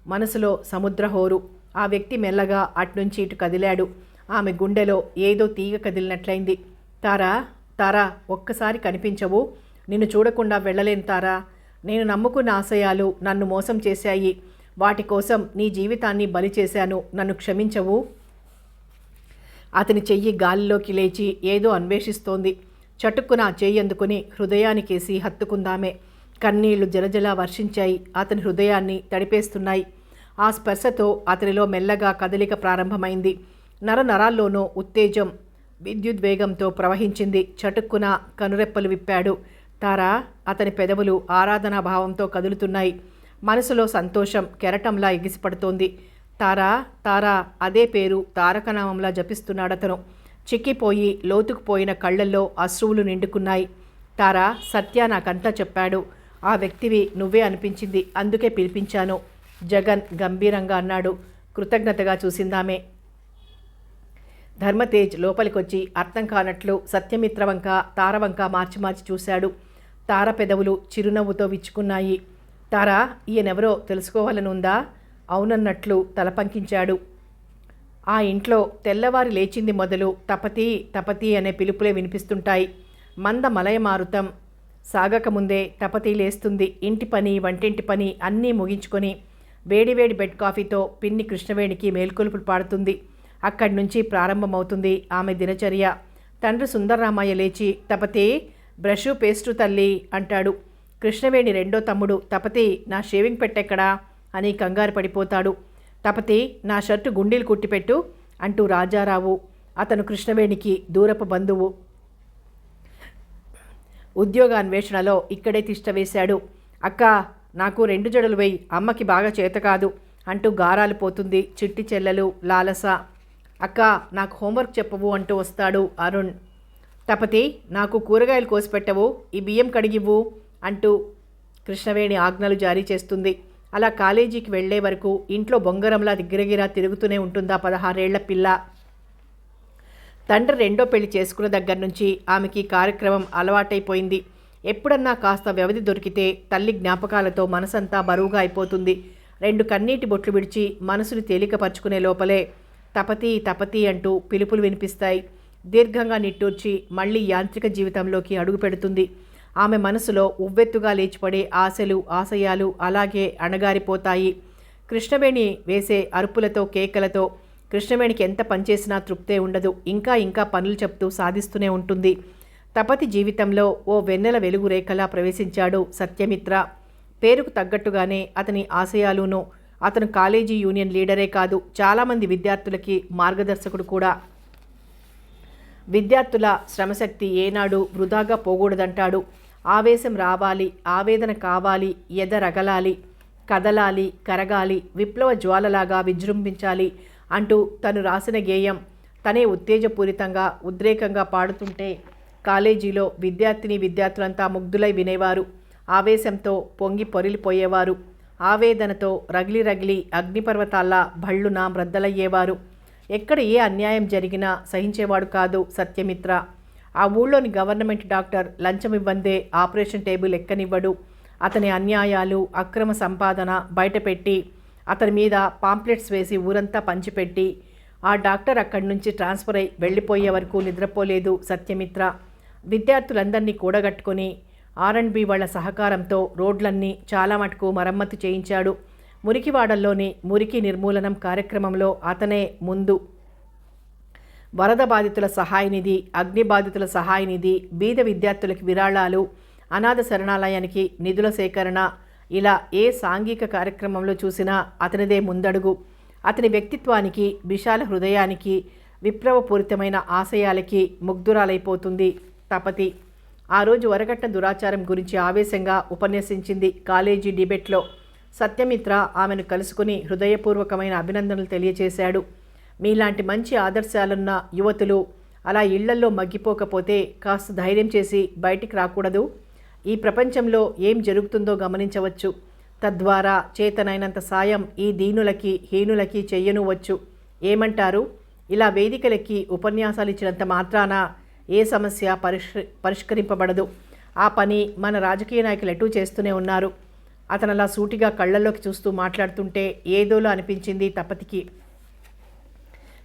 మనసులో సముద్రహోరు. ఆ వ్యక్తి మెల్లగా అట్నుంచి ఇటు కదిలాడు. ఆమె గుండెలో ఏదో తీగ కదిలినట్లయింది. తారా, తారా, ఒక్కసారి కనిపించవు? నిన్ను చూడకుండా వెళ్ళలేను తారా. నేను నమ్ముకున్న ఆశయాలు నన్ను మోసం చేశాయి. వాటి కోసం నీ జీవితాన్ని బలి చేశాను. నన్ను క్షమించవు? అతని చెయ్యి గాలిలోకి లేచి ఏదో అన్వేషిస్తోంది. చటుక్కున ఆ చెయ్యి అందుకుని హృదయానికేసి హత్తుకుందామే. కన్నీళ్లు జలజలా వర్షించాయి. అతని హృదయాన్ని తడిపేస్తున్నాయి. ఆ స్పర్శతో అతనిలో మెల్లగా కదలిక ప్రారంభమైంది. నరనరాల్లోనూ ఉత్తేజం విద్యుద్వేగంతో ప్రవహించింది. చటుక్కున కనురెప్పలు విప్పాడు. తారా. అతని పెదవులు ఆరాధనా భావంతో కదులుతున్నాయి. మనసులో సంతోషం కెరటంలా ఎగిసిపడుతోంది. తారా, తారా, అదే పేరు తారకనామంలా జపిస్తున్నాడతను. చిక్కిపోయి లోతుకుపోయిన కళ్ళల్లో అశ్రువులు నిండుకున్నాయి. తారా, సత్య నాకంతా చెప్పాడు. ఆ వ్యక్తివి నువ్వే అనిపించింది, అందుకే పిలిపించాను. జగన్ గంభీరంగా అన్నాడు. కృతజ్ఞతగా చూసిందామే. ధర్మతేజ్ లోపలికొచ్చి అర్థం కానట్లు సత్యమిత్ర వంక తార వంక మార్చి మార్చి చూశాడు. తార పెదవులు చిరునవ్వుతో విచ్చుకున్నాయి. తారా, ఈయనెవరో తెలుసుకోవాలనుందా? అవునన్నట్లు తల పంకించాడు. ఆ ఇంట్లో తెల్లవారి లేచింది మొదలు తపతి తపతి అనే పిలుపులే వినిపిస్తుంటాయి. మంద మలయమారుతం సాగకముందే తపతి లేస్తుంది. ఇంటి పని, వంటింటి పని అన్నీ ముగించుకొని వేడివేడి బెడ్ కాఫీతో పిన్ని కృష్ణవేణికి మేల్కొలుపులు పాడుతుంది. అక్కడి నుంచి ప్రారంభమవుతుంది ఆమె దినచర్య. తండ్రి సుందర్రామయ్య లేచి, తపతి బ్రషు పేస్టు తల్లి అంటాడు. కృష్ణవేణి రెండో తమ్ముడు, తపతి నా షేవింగ్ పెట్టెక్కడా అని కంగారు పడిపోతాడు. తపతి నా షర్టు గుండీలు కుట్టిపెట్టు అంటూ రాజారావు, అతను కృష్ణవేణికి దూరపు బంధువు, ఉద్యోగాన్వేషణలో ఇక్కడే తిష్టవేశాడు. అక్క నాకు 2 జడలు వేయి, అమ్మకి బాగా చేత కాదు అంటూ గారాలు పోతుంది చిట్టి చెల్లెలు లాలస. అక్క నాకు హోంవర్క్ చెప్పవు అంటూ వస్తాడు అరుణ్. తపతి నాకు కూరగాయలు కోసిపెట్టవు, ఈ బియ్యం కడిగివ్వు అంటూ కృష్ణవేణి ఆజ్ఞలు జారీ చేస్తుంది. అలా కాలేజీకి వెళ్లే వరకు ఇంట్లో బొంగరంలా గిరగిరా తిరుగుతూనే ఉంటుందా 16 ఏళ్ల పిల్ల. తండ్రి రెండో పెళ్లి చేసుకున్న దగ్గర నుంచి ఆమెకి కార్యక్రమం అలవాటైపోయింది. ఎప్పుడన్నా కాస్త వ్యవధి దొరికితే తల్లి జ్ఞాపకాలతో మనసంతా బరువుగా అయిపోతుంది. 2 కన్నీటి బొట్లు విడిచి మనసుని తేలికపరుచుకునే లోపలే తపతి తపతి అంటూ పిలుపులు వినిపిస్తాయి. దీర్ఘంగా నిట్టూర్చి మళ్లీ యాంత్రిక జీవితంలోకి అడుగు పెడుతుంది. ఆమె మనసులో ఉవ్వెత్తుగా లేచిపడే ఆశలు ఆశయాలు అలాగే అణగారిపోతాయి. కృష్ణవేణి వేసే అరుపులతో కేకలతో కృష్ణవేణికి ఎంత పనిచేసినా తృప్తే ఉండదు. ఇంకా ఇంకా పనులు చెప్తూ సాధిస్తూనే ఉంటుంది. తపతి జీవితంలో ఓ వెన్నెల వెలుగు రేఖలా ప్రవేశించాడు సత్యమిత్ర. పేరుకు తగ్గట్టుగానే అతని ఆశయాలును. అతను కాలేజీ యూనియన్ లీడరే కాదు, చాలామంది విద్యార్థులకి మార్గదర్శకుడు కూడా. విద్యార్థుల శ్రమశక్తి ఏనాడు వృధాగా పోకూడదంటాడు. ఆవేశం రావాలి, ఆవేదన కావాలి, ఎదరగలాలి, కదలాలి, కరగాలి, విప్లవ జ్వాలలాగా విజృంభించాలి అంటూ తను రాసిన గేయం తనే ఉత్తేజపూరితంగా ఉద్రేకంగా పాడుతుంటే కాలేజీలో విద్యార్థులంతా ముగ్ధులై వినేవారు. ఆవేశంతో పొంగి పొరిలిపోయేవారు. ఆవేదనతో రగిలి రగిలి అగ్నిపర్వతాల్లా భళ్ళున బ్రద్దలయ్యేవారు. ఎక్కడ ఏ అన్యాయం జరిగినా సహించేవాడు కాదు సత్యమిత్ర. ఆ ఊళ్ళోని గవర్నమెంట్ డాక్టర్ లంచం ఇవ్వందే ఆపరేషన్ టేబుల్ ఎక్కనివ్వడు. అతని అన్యాయాలు, అక్రమ సంపాదన బయటపెట్టి అతని మీద పాంప్లెట్స్ వేసి ఊరంతా పంచిపెట్టి ఆ డాక్టర్ అక్కడి నుంచి ట్రాన్స్ఫర్ అయి వెళ్ళిపోయే వరకు నిద్రపోలేదు సత్యమిత్ర. విద్యార్థులందరినీ కూడగట్టుకొని R&B వాళ్ల సహకారంతో రోడ్లన్నీ చాలా మటుకు మరమ్మతు చేయించాడు. మురికివాడల్లోని మురికి నిర్మూలనం కార్యక్రమంలో అతనే ముందు. వరద బాధితుల సహాయ నిధి, అగ్ని బాధితుల సహాయ నిధి, బీద విద్యార్థులకి విరాళాలు, అనాథ శరణాలయానికి నిధుల సేకరణ, ఇలా ఏ సాంఘిక కార్యక్రమంలో చూసినా అతనిదే ముందడుగు. అతని వ్యక్తిత్వానికి, విశాల హృదయానికి, విప్లవపూరితమైన ఆశయాలకి ముగ్ధురాలైపోతుంది తపతి. ఆ రోజు వరగట్న దురాచారం గురించి ఆవేశంగా ఉపన్యసించింది కాలేజీ డిబేట్లో. సత్యమిత్ర ఆమెను కలుసుకుని హృదయపూర్వకమైన అభినందనలు తెలియచేశాడు. మీలాంటి మంచి ఆదర్శాలున్న యువతులు అలా ఇళ్లల్లో మగ్గిపోకపోతే కాస్త ధైర్యం చేసి బయటికి రాకూడదు. ఈ ప్రపంచంలో ఏం జరుగుతుందో గమనించవచ్చు. తద్వారా చేతనైనంత సాయం ఈ దీనులకి హీనులకి చెయ్యనువచ్చు. ఏమంటారు? ఇలా వేదికలెక్కి ఉపన్యాసాలు ఇచ్చినంత మాత్రాన ఏ సమస్య పరిష్కరింపబడదు. ఆ పని మన రాజకీయ నాయకులు ఎటూ చేస్తూనే ఉన్నారు. అతను అలా సూటిగా కళ్ళల్లోకి చూస్తూ మాట్లాడుతుంటే ఏదోలో అనిపించింది తపతికి.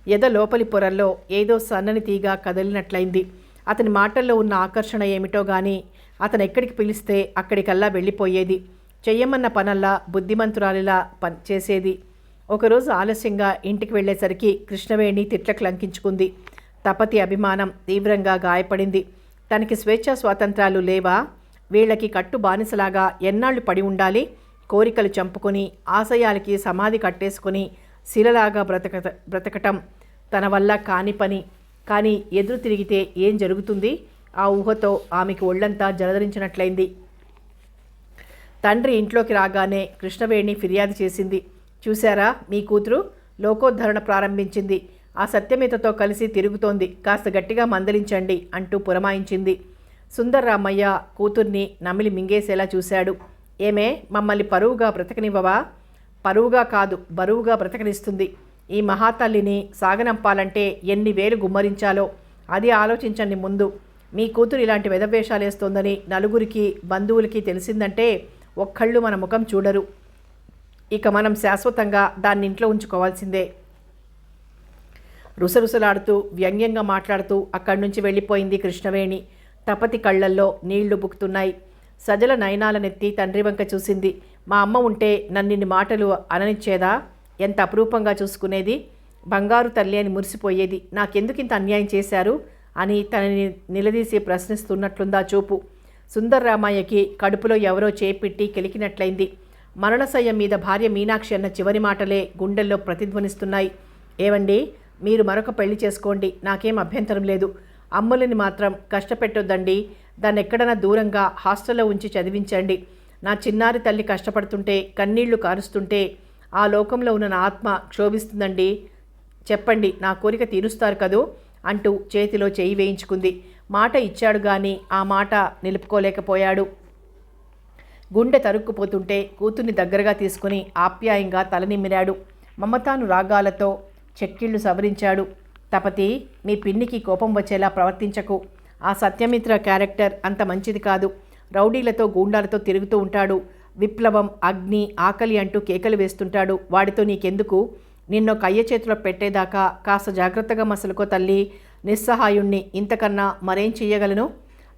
ఎద లోపలి పొరల్లో ఏదో సన్నని తీగ కదిలినట్లయింది. అతని మాటల్లో ఉన్న ఆకర్షణ ఏమిటో గాని అతను ఎక్కడికి పిలిస్తే అక్కడికల్లా వెళ్ళిపోయేది. చెయ్యమన్న పనల్లా బుద్ధిమంతురాలిలా చేసేది. ఒకరోజు ఆలస్యంగా ఇంటికి వెళ్ళేసరికి కృష్ణవేణి తిట్లకు లంకించుకుంది. తపతి అభిమానం తీవ్రంగా గాయపడింది. తనకి స్వేచ్ఛా స్వాతంత్రాలు లేవా? వీళ్ళకి కట్టు బానిసలాగా ఎన్నాళ్ళు పడి ఉండాలి? కోరికలు చంపుకొని ఆశయాలకి సమాధి కట్టేసుకొని శిలలాగా బ్రతకటం తన వల్ల కాని పని. కానీ ఎదురు తిరిగితే ఏం జరుగుతుంది? ఆ ఊహతో ఆమెకు ఒళ్ళంతా జలధరించినట్లయింది. తండ్రి ఇంట్లోకి రాగానే కృష్ణవేణి ఫిర్యాదు చేసింది. చూశారా, మీ కూతురు లోకోద్ధరణ ప్రారంభించింది. ఆ సత్యమితతో కలిసి తిరుగుతోంది. కాస్త గట్టిగా మందలించండి అంటూ పురమాయించింది. సుందర్రామయ్య కూతుర్ని నమిలి మింగేసేలా చూశాడు. ఏమే, మమ్మల్ని పరువుగా బ్రతకనివ్వవా? పరువుగా కాదు, బరువుగా బ్రతకనిస్తుంది. ఈ మహాతల్లిని సాగనంపాలంటే ఎన్ని వేలు గుమ్మరించాలో అది ఆలోచించండి ముందు. మీ కూతురు ఇలాంటి వెధవేషాలేస్తోందని నలుగురికి బంధువులకి తెలిసిందంటే ఒక్కళ్ళు మన ముఖం చూడరు. ఇక మనం శాశ్వతంగా దాన్ని ఇంట్లో ఉంచుకోవాల్సిందే. రుసరుసలాడుతూ వ్యంగ్యంగా మాట్లాడుతూ అక్కడి నుంచి వెళ్ళిపోయింది కృష్ణవేణి. తపతి కళ్ళల్లో నీళ్లు బుక్కుతున్నాయి. సజల నయనాలనెత్తి తండ్రి వంక చూసింది. మా అమ్మ ఉంటే నన్నిన్ని మాటలు అననిచ్చేదా? ఎంత అపురూపంగా చూసుకునేది. బంగారు తల్లి అని మురిసిపోయేది. నాకెందుకింత అన్యాయం చేశారు అని తనని నిలదీసి ప్రశ్నిస్తున్నట్లుందా చూపు. సుందర్రామయ్యకి కడుపులో ఎవరో చేపెట్టి కెలికినట్లయింది. మరణశయ్యం మీద భార్య మీనాక్షి అన్న చివరి మాటలే గుండెల్లో ప్రతిధ్వనిస్తున్నాయి. ఏవండి, మీరు మరొక పెళ్లి చేసుకోండి, నాకేం అభ్యంతరం లేదు. అమ్ములని మాత్రం కష్టపెట్టొద్దండి. దాన్ని ఎక్కడైనా దూరంగా హాస్టల్లో ఉంచి చదివించండి. నా చిన్నారి తల్లి కష్టపడుతుంటే కన్నీళ్లు కారుస్తుంటే ఆ లోకంలో ఉన్న నా ఆత్మ క్షోభిస్తుందండి. చెప్పండి, నా కోరిక తీరుస్తారు కదూ అంటూ చేతిలో చేయి వేయించుకుంది. మాట ఇచ్చాడు గాని ఆ మాట నిలుపుకోలేకపోయాడు. గుండె తరుక్కుపోతుంటే కూతుర్ని దగ్గరగా తీసుకుని ఆప్యాయంగా తలనిమ్మిరాడు. మమతాను రాగాలతో చెక్కిళ్ళు సవరించాడు. తపతి, మీ పిన్నికి కోపం వచ్చేలా ప్రవర్తించకు. ఆ సత్యమిత్ర క్యారెక్టర్ అంత మంచిది కాదు. రౌడీలతో గూండాలతో తిరుగుతూ ఉంటాడు. విప్లవం, అగ్ని, ఆకలి అంటూ కేకలు వేస్తుంటాడు. వాడితో నీకెందుకు? నిన్నో కయ్య చేతిలో పెట్టేదాకా కాస్త జాగ్రత్తగా మసలుకో తల్లి. నిస్సహాయుణ్ణి, ఇంతకన్నా మరేం చెయ్యగలను?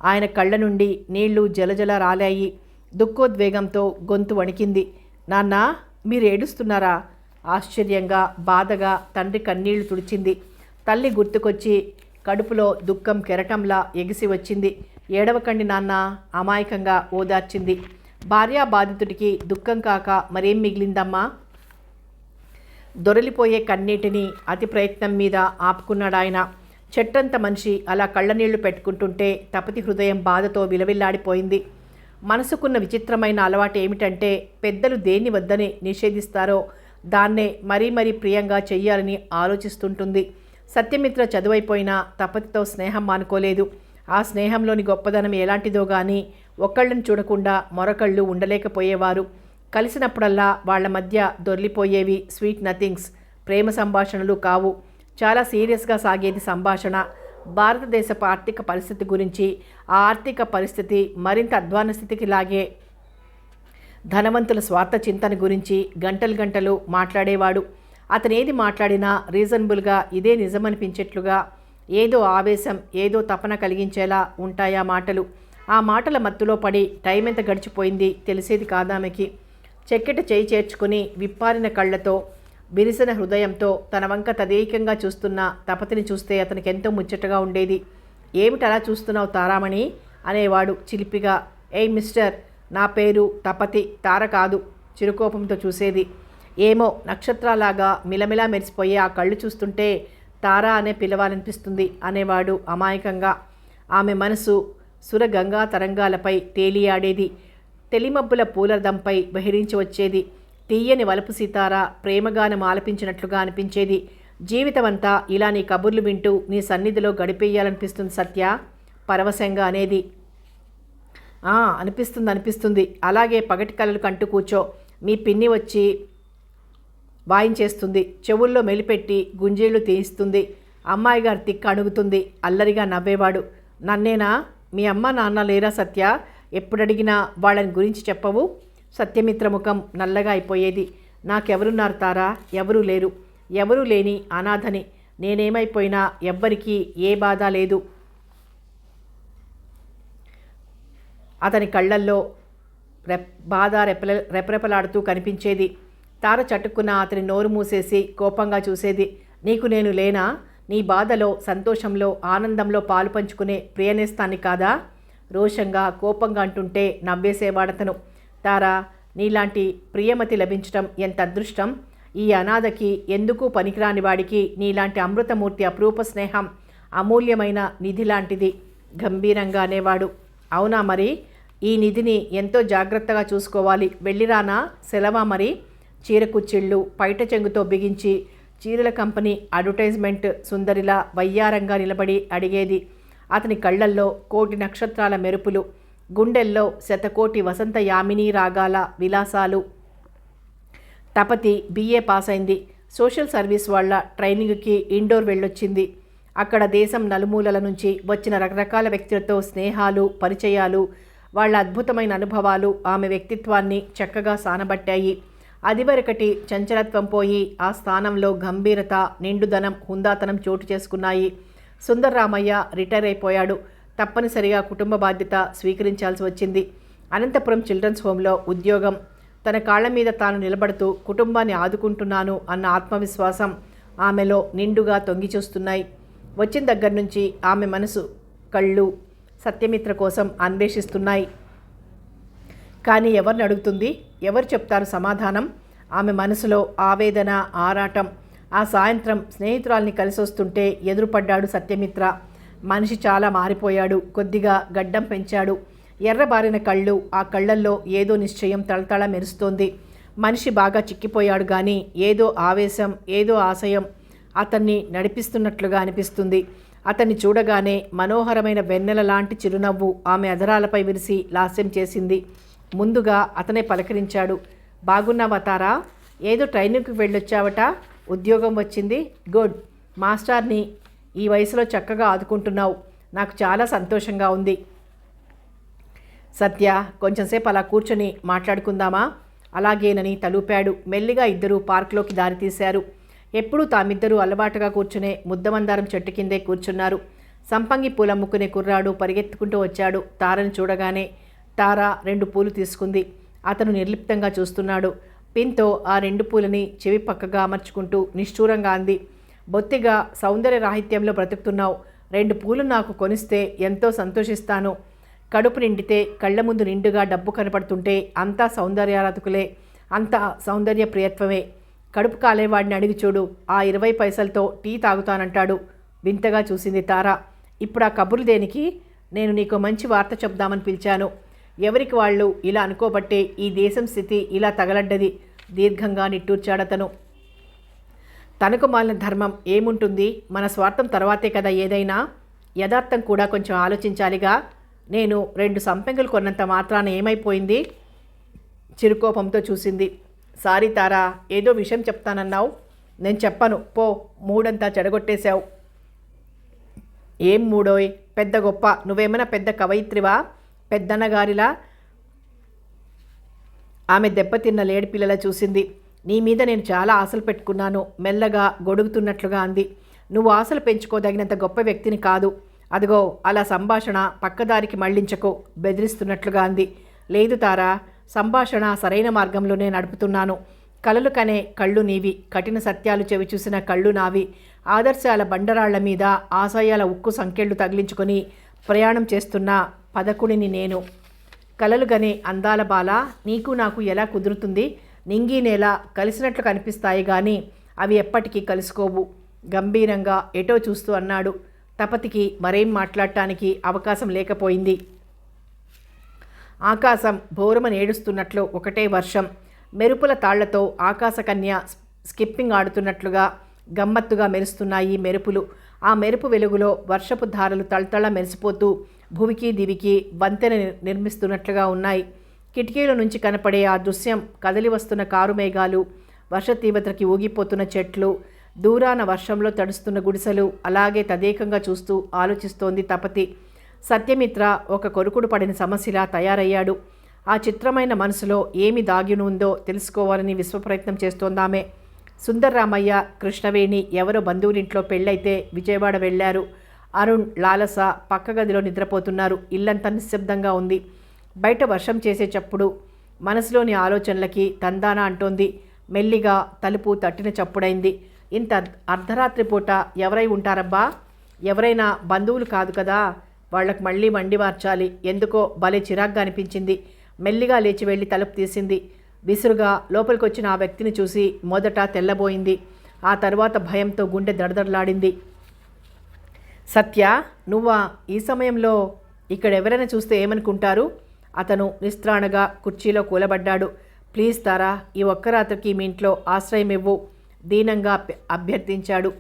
ఆయన కళ్ళ నుండి నీళ్లు జలజల రాలాయి. దుఃఖోద్వేగంతో గొంతు వణికింది. నాన్న, మీరు ఏడుస్తున్నారా? ఆశ్చర్యంగా, బాధగా తండ్రి కన్నీళ్లు తుడిచింది. తల్లి గుర్తుకొచ్చి కడుపులో దుఃఖం కెరటంలా ఎగిసి వచ్చింది. ఏడవకండి నాన్న, అమాయకంగా ఓదార్చింది. భార్యా బాధితుడికి దుఃఖం కాక మరేం మిగిలిందమ్మా? దొరలిపోయే కన్నీటిని అతి ప్రయత్నం మీద ఆపుకున్నాడాయన. చెట్టంత మనిషి అలా కళ్ళనీళ్లు పెట్టుకుంటుంటే తపతి హృదయం బాధతో విలవిల్లాడిపోయింది. మనసుకున్న విచిత్రమైన అలవాటు ఏమిటంటే పెద్దలు దేన్ని వద్దని నిషేధిస్తారో దాన్నే మరీ మరీ ప్రియంగా చెయ్యాలని ఆలోచిస్తుంటుంది. సత్యమిత్ర చదువైపోయినా తపతితో స్నేహం మానుకోలేదు. ఆ స్నేహంలోని గొప్పదనం ఎలాంటిదో గాని ఒకళ్ళని చూడకుండా మరొకళ్ళు ఉండలేకపోయేవారు. కలిసినప్పుడల్లా వాళ్ల మధ్య దొర్లిపోయేవి స్వీట్ నథింగ్స్. ప్రేమ సంభాషణలు కావు. చాలా సీరియస్గా సాగేది సంభాషణ. భారతదేశపు ఆర్థిక పరిస్థితి గురించి, ఆ ఆర్థిక పరిస్థితి మరింత అధ్వాన స్థితికి లాగే ధనవంతుల స్వార్థ చింతన గురించి గంటలు గంటలు మాట్లాడేవాడు. అతనేది మాట్లాడినా రీజనబుల్గా, ఇదే నిజమనిపించేట్లుగా, ఏదో ఆవేశం, ఏదో తపన కలిగించేలా ఉంటాయా మాటలు. ఆ మాటల మత్తులో పడి టైం ఎంత గడిచిపోయింది తెలిసేది కాదామెకి. చెక్కెట చేయి చేర్చుకుని విప్పారిన కళ్ళతో, బిరిసిన హృదయంతో తన వంక తదేకంగా చూస్తున్న తపతిని చూస్తే అతనికి ఎంతో ముచ్చటగా ఉండేది. ఏమిటలా చూస్తున్నావు తారామణి అనేవాడు చిలిపిగా. ఏయ్ మిస్టర్, నా పేరు తపతి, తార కాదు. చిరుకోపంతో చూసేది. ఏమో, నక్షత్రాలాగా మిలమిలా మెరిసిపోయే ఆ కళ్ళు చూస్తుంటే తారా అనే పిలవాలనిపిస్తుంది అనేవాడు అమాయకంగా. ఆమె మనసు సురగంగా తరంగాలపై తేలియాడేది. తెలిమబ్బుల పూలదంపై బహిరించి వచ్చేది. తీయని వలపు సీతార ప్రేమగానం ఆలపించినట్లుగా అనిపించేది. జీవితమంతా ఇలా నీ కబుర్లు వింటూ నీ సన్నిధిలో గడిపేయాలనిపిస్తుంది సత్య, పరవశంగా అనేది. అనిపిస్తుంది. అలాగే పగటి కలలు కంటూ కూర్చో. మీ పిన్ని వచ్చి వాయించేస్తుంది. చెవుల్లో మెలిపెట్టి గుంజీళ్లు తీయిస్తుంది. అమ్మాయి గారి తిక్క అడుగుతుంది. అల్లరిగా నవ్వేవాడు. నన్నేనా? మీ అమ్మ నాన్న లేరా సత్య? ఎప్పుడడిగినా వాళ్ళని గురించి చెప్పవు? సత్యమిత్ర ముఖం నల్లగా అయిపోయేది. నాకెవరున్నారు తారా? ఎవరూ లేరు. ఎవరూ లేని అనాథని. నేనేమైపోయినా ఎవ్వరికీ ఏ బాధ లేదు. అతని కళ్ళల్లో బాధ రెపరెపలాడుతూ కనిపించేది. తార చటుక్కున అతని నోరు మూసేసి కోపంగా చూసేది. నీకు నేను లేనా? నీ బాధలో, సంతోషంలో, ఆనందంలో పాలు పంచుకునే ప్రియనేస్తాన్ని కాదా? రోషంగా, కోపంగా అంటుంటే నవ్వేసేవాడతను. తారా, నీలాంటి ప్రియమతి లభించటం ఎంత అదృష్టం. ఈ అనాథకి, ఎందుకు పనికిరాని వాడికి నీలాంటి అమృతమూర్తి అపురూప స్నేహం అమూల్యమైన నిధి లాంటిది గంభీరంగా అనేవాడు. అవునా మరి? ఈ నిధిని ఎంతో జాగ్రత్తగా చూసుకోవాలి. వెళ్ళిరానా? సెలవా మరి? చీర కుచ్చిళ్ళు పైట చెంగుతో బిగించి చీరల కంపెనీ అడ్వర్టైజ్మెంట్ సుందరిలా వయ్యారంగా నిలబడి అడిగేది. అతని కళ్ళల్లో కోటి నక్షత్రాల మెరుపులు, గుండెల్లో శతకోటి వసంత యామినీ రాగాల విలాసాలు. తపతి BA పాస్ అయింది. సోషల్ సర్వీస్ వాళ్ళ ట్రైనింగ్కి ఇండోర్ వెళ్ళొచ్చింది. అక్కడ దేశం నలుమూలల నుంచి వచ్చిన రకరకాల వ్యక్తులతో స్నేహాలు, పరిచయాలు, వాళ్ళ అద్భుతమైన అనుభవాలు ఆమె వ్యక్తిత్వాన్ని చక్కగా సానబట్టాయి. అదివరకటి చంచలత్వం పోయి ఆ స్థానంలో గంభీరత, నిండుదనం, హుందాతనం చోటు చేసుకున్నాయి. సుందర్రామయ్య రిటైర్ అయిపోయాడు. తప్పనిసరిగా కుటుంబ బాధ్యత స్వీకరించాల్సి వచ్చింది. అనంతపురం చిల్డ్రన్స్ హోంలో ఉద్యోగం. తన కాళ్ల మీద తాను నిలబడుతూ కుటుంబాన్ని ఆదుకుంటున్నాను అన్న ఆత్మవిశ్వాసం ఆమెలో నిండుగా తొంగి చూస్తున్నాయి. వచ్చిన దగ్గర నుంచి ఆమె మనసు, కళ్ళు సత్యమిత్ర కోసం అన్వేషిస్తున్నాయి. కానీ ఎవరిని అడుగుతుంది? ఎవరు చెప్తారు సమాధానం? ఆమె మనసులో ఆవేదన, ఆరాటం. ఆ సాయంత్రం స్నేహితురాల్ని కలిసొస్తుంటే ఎదురుపడ్డాడు సత్యమిత్ర. మనిషి చాలా మారిపోయాడు. కొద్దిగా గడ్డం పెంచాడు. ఎర్రబారిన కళ్ళు, ఆ కళ్ళల్లో ఏదో నిశ్చయం తళతళ మెరుస్తోంది. మనిషి బాగా చిక్కిపోయాడు కానీ ఏదో ఆవేశం, ఏదో ఆశయం అతన్ని నడిపిస్తున్నట్లుగా అనిపిస్తుంది. అతన్ని చూడగానే మనోహరమైన వెన్నెల లాంటి చిరునవ్వు ఆమె అధరాలపై విరిసి లాస్యం చేసింది. ముందుగా అతనే పలకరించాడు. బాగున్నావా తారా? ఏదో ట్రైనింగ్కి వెళ్ళొచ్చావట, ఉద్యోగం వచ్చింది, గుడ్. మాస్టర్ని ఈ వయసులో చక్కగా ఆదుకుంటున్నావు, నాకు చాలా సంతోషంగా ఉంది. సత్య, కొంచెంసేపు అలా కూర్చొని మాట్లాడుకుందామా? అలాగేనని తలూపాడు. మెల్లిగా ఇద్దరూ పార్కులోకి దారితీశారు. ఎప్పుడూ తామిద్దరూ అలవాటుగా కూర్చునే ముద్దమందారం చెట్టు కిందే కూర్చున్నారు. సంపంగి పూలమ్ముకునే కుర్రాడు పరిగెత్తుకుంటూ వచ్చాడు. తారను చూడగానే తార 2 పూలు తీసుకుంది. అతను నిర్లిప్తంగా చూస్తున్నాడు. పిన్తో ఆ 2 పూలని చెవి పక్కగా అమర్చుకుంటూ నిష్ఠూరంగా అంది, బొత్తిగా సౌందర్య రాహిత్యంలో బ్రతుకుతున్నావు. 2 పూలు నాకు కొనిస్తే ఎంతో సంతోషిస్తాను. కడుపు నిండితే కళ్ళ ముందు నిండుగా డబ్బు కనపడుతుంటే అంతా సౌందర్యారాధకులే, అంతా సౌందర్య ప్రియత్వమే. కడుపు కాలేవాడిని అడిగి చూడు, ఆ 20 పైసలతో టీ తాగుతానంటాడు. వింతగా చూసింది తార. ఇప్పుడు ఆ కబుర్లు దేనికి? నేను నీకు మంచి వార్త చెప్దామని పిలిచాను. ఎవరికి వాళ్ళు ఇలా అనుకోబట్టే ఈ దేశం స్థితి ఇలా తగలడ్డది. దీర్ఘంగా నిట్టూర్చాడతను. తనకు మాలిన ధర్మం ఏముంటుంది? మన స్వార్థం తర్వాతే కదా ఏదైనా. యథార్థం కూడా కొంచెం ఆలోచించాలిగా. నేను 2 సంపెంగులు కొన్నంత మాత్రాన ఏమైపోయింది? చిరుకోపంతో చూసింది. సారీ తారా, ఏదో విషయం చెప్తానన్నావు. నేను చెప్పను పో, మూడంతా చెడగొట్టేశావు. ఏం మూడోయ్? పెద్ద గొప్ప, నువ్వేమైనా పెద్ద కవయిత్రివా? పెద్దన్నగారిలా. ఆమె దెబ్బతిన్న లేడిపిల్లలా చూసింది. నీ మీద నేను చాలా ఆశలు పెట్టుకున్నాను, మెల్లగా గొడుగుతున్నట్లుగా అంది. నువ్వు ఆశలు పెంచుకోదగినంత గొప్ప వ్యక్తిని కాదు. అదిగో అలా సంభాషణ పక్కదారికి మళ్లించకో, బెదిరిస్తున్నట్లుగా అంది. లేదు తారా, సంభాషణ సరైన మార్గంలోనే నడుపుతున్నాను. కలలు కనే కళ్ళు నీవి, కఠిన సత్యాలు చెవి చూసిన కళ్ళు నావి. ఆదర్శాల బండరాళ్ల మీద ఆశయాల ఉక్కు సంకెళ్ళు తగిలించుకొని ప్రయాణం చేస్తున్న పదకుడిని నేను. కలలు గనే అందాల బాల, నీకు నాకు ఎలా కుదురుతుంది? నింగి నేల కలిసినట్లు కనిపిస్తాయి కానీ అవి ఎప్పటికీ కలుసుకోవు. గంభీరంగా ఎటో చూస్తూ అన్నాడు. తపతికి మరేం మాట్లాడటానికి అవకాశం లేకపోయింది. ఆకాశం బోరమని ఏడుస్తున్నట్లు ఒకటే వర్షం. మెరుపుల తాళ్లతో ఆకాశకన్య స్కిప్పింగ్ ఆడుతున్నట్లుగా గమ్మత్తుగా మెరుస్తున్నాయి మెరుపులు. ఆ మెరుపు వెలుగులో వర్షపు ధారలు తళతళ మెరిసిపోతూ భూమికి దివికి వంతెన నిర్మిస్తున్నట్లుగా ఉన్నాయి. కిటికీల నుంచి కనపడే ఆ దృశ్యం, కదలి వస్తున్న కారు మేఘాలు, వర్ష తీవ్రతకి ఊగిపోతున్న చెట్లు, దూరాన వర్షంలో తడుస్తున్న గుడిసెలు, అలాగే తదేకంగా చూస్తూ ఆలోచిస్తోంది తపతి. సత్యమిత్ర ఒక కొరుకుడు పడిన సమస్యలా తయారయ్యాడు. ఆ చిత్రమైన మనసులో ఏమి దాగినుందో తెలుసుకోవాలని విశ్వప్రయత్నం చేస్తోందామె. సుందర్రామయ్య, కృష్ణవేణి ఎవరో బంధువులింట్లో పెళ్ళైతే విజయవాడ వెళ్లారు. అరుణ్, లాలస పక్క గదిలో నిద్రపోతున్నారు. ఇల్లంతా నిశ్శబ్దంగా ఉంది. బయట వర్షం చేసే చప్పుడు మనసులోని ఆలోచనలకి తందానా అంటోంది. మెల్లిగా తలుపు తట్టిన చప్పుడైంది. ఇంత అర్ధరాత్రి పూట ఎవరై ఉంటారబ్బా? ఎవరైనా బంధువులు కాదు కదా. వాళ్లకు మళ్ళీ మండి మార్చాలి. ఎందుకో భలే చిరాగ్గా అనిపించింది. మెల్లిగా లేచి వెళ్ళి తలుపు తీసింది. విసురుగా లోపలికొచ్చిన ఆ వ్యక్తిని చూసి మొదట తెల్లబోయింది. ఆ తర్వాత భయంతో గుండె దడదడలాడింది. సత్య, నువ్వా? ఈ సమయంలో ఇక్కడ ఎవరైనా చూస్తే ఏమనుకుంటారు? అతను నిస్త్రాణగా కుర్చీలో కూలబడ్డాడు. ప్లీజ్ తారా, ఈ ఒక్క రాత్రికి మీ ఇంట్లో ఆశ్రయం ఇవ్వు, దీనంగా అభ్యర్థించాడు.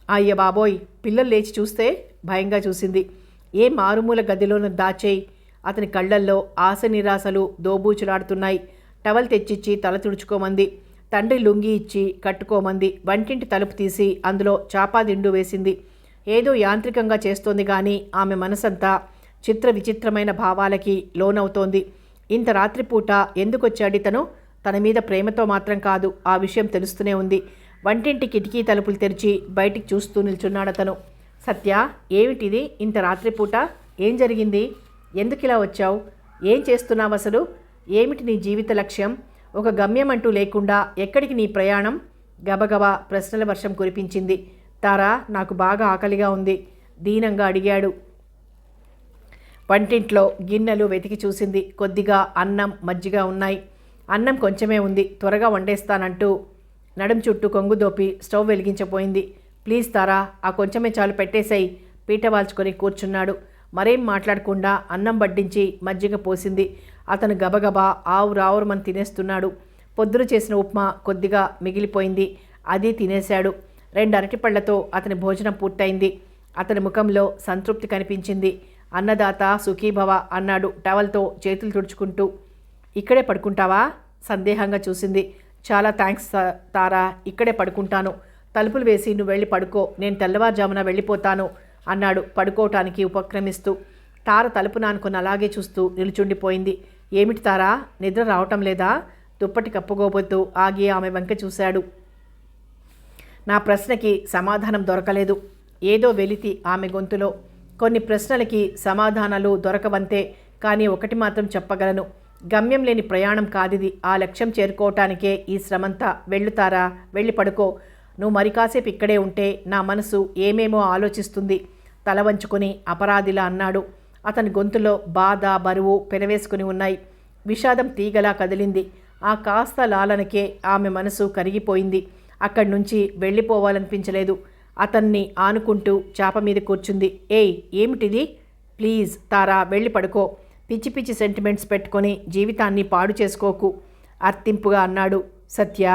అయ్య బాబోయ్, పిల్లలు లేచి చూస్తే భయంగా చూసింది. ఏ మారుమూల గదిలోనూ దాచేయి. అతని కళ్ళల్లో ఆశ నిరాశలు దోబూచులాడుతున్నాయి. టవల్ తెచ్చిచ్చి తల తుడుచుకోమంది. తండ్రి లుంగి ఇచ్చి కట్టుకోమంది. వంటింటి తలుపు తీసి అందులో చాపాదిండు వేసింది. ఏదో యాంత్రికంగా చేస్తోంది కానీ ఆమె మనసంతా చిత్ర విచిత్రమైన భావాలకి లోనవుతోంది. ఇంత రాత్రిపూట ఎందుకొచ్చాడితను? తన మీద ప్రేమతో మాత్రం కాదు, ఆ విషయం తెలుస్తూనే ఉంది. వంటింటి కిటికీ తలుపులు తెరిచి బయటికి చూస్తూ నిల్చున్నాడతను. సత్య, ఏమిటిది ఇంత రాత్రిపూట? ఏం జరిగింది? ఎందుకు ఇలా వచ్చావు? ఏం చేస్తున్నావు అసలు? ఏమిటి నీ జీవిత లక్ష్యం? ఒక గమ్యం అంటూ లేకుండా ఎక్కడికి నీ ప్రయాణం? గబగబా ప్రశ్నల వర్షం కురిపించింది. తారా, నాకు బాగా ఆకలిగా ఉంది దీనంగా అడిగాడు. వంటింట్లో గిన్నెలు వెతికి చూసింది. కొద్దిగా అన్నం మజ్జిగ ఉన్నాయి. అన్నం కొంచెమే ఉంది, త్వరగా వండేస్తానంటూ నడుం చుట్టూ కొంగు దోపి స్టవ్ వెలిగించబోయింది. ప్లీజ్ తారా, ఆ కొంచెమే చాలు, పెట్టేశాయి. పీట వాల్చుకొని కూర్చున్నాడు. మరేం మాట్లాడకుండా అన్నం వడ్డించి మజ్జిగ పోసింది. అతను గబగబా ఆవురావురమని తినేస్తున్నాడు. పొద్దున చేసిన ఉప్మా కొద్దిగా మిగిలిపోయింది, అది తినేశాడు. 2 అరటిపళ్లతో అతని భోజనం పూర్తయింది. అతని ముఖంలో సంతృప్తి కనిపించింది. అన్నదాత సుఖీభవ అన్నాడు టవల్తో చేతులు తుడుచుకుంటూ. ఇక్కడే పడుకుంటావా? సందేహంగా చూసింది. చాలా థ్యాంక్స్ తారా, ఇక్కడే పడుకుంటాను. తలుపులు వేసి నువ్వు వెళ్ళి పడుకో, నేను తెల్లవారుజామున వెళ్ళిపోతాను అన్నాడు పడుకోవటానికి ఉపక్రమిస్తూ. తార తలుపు నానుకొని అలాగే చూస్తూ నిలుచుండిపోయింది. ఏమిటి తారా, నిద్ర రావటం లేదా? దుప్పటి కప్పుకోబోతూ ఆగి ఆమె వంక చూశాడు. నా ప్రశ్నకి సమాధానం దొరకలేదు. ఏదో వెలితి ఆమె గొంతులో. కొన్ని ప్రశ్నలకి సమాధానాలు దొరకవంతే, కానీ ఒకటి మాత్రం చెప్పగలను. గమ్యం లేని ప్రయాణం కాదిది. ఆ లక్ష్యం చేరుకోవటానికే ఈ శ్రమంతా. వెళ్ళుతారా, వెళ్ళి పడుకో. నువ్వు మరి కాసేపు ఇక్కడే ఉంటే నా మనసు ఏమేమో ఆలోచిస్తుంది తల వంచుకొని అపరాధిలా అన్నాడు. అతని గొంతులో బాధ, బరువు పెనవేసుకుని ఉన్నాయి. విషాదం తీగలా కదిలింది. ఆ కాస్త లాలనకే ఆమె మనసు కరిగిపోయింది. అక్కడి నుంచి వెళ్ళిపోవాలనిపించలేదు. అతన్ని ఆనుకుంటూ చాప మీద కూర్చుంది. ఏయ్, ఏమిటిది? ప్లీజ్ తారా, వెళ్ళి పడుకో. పిచ్చి పిచ్చి సెంటిమెంట్స్ పెట్టుకొని జీవితాన్ని పాడు చేసుకోకు అర్థింపుగా అన్నాడు. సత్య,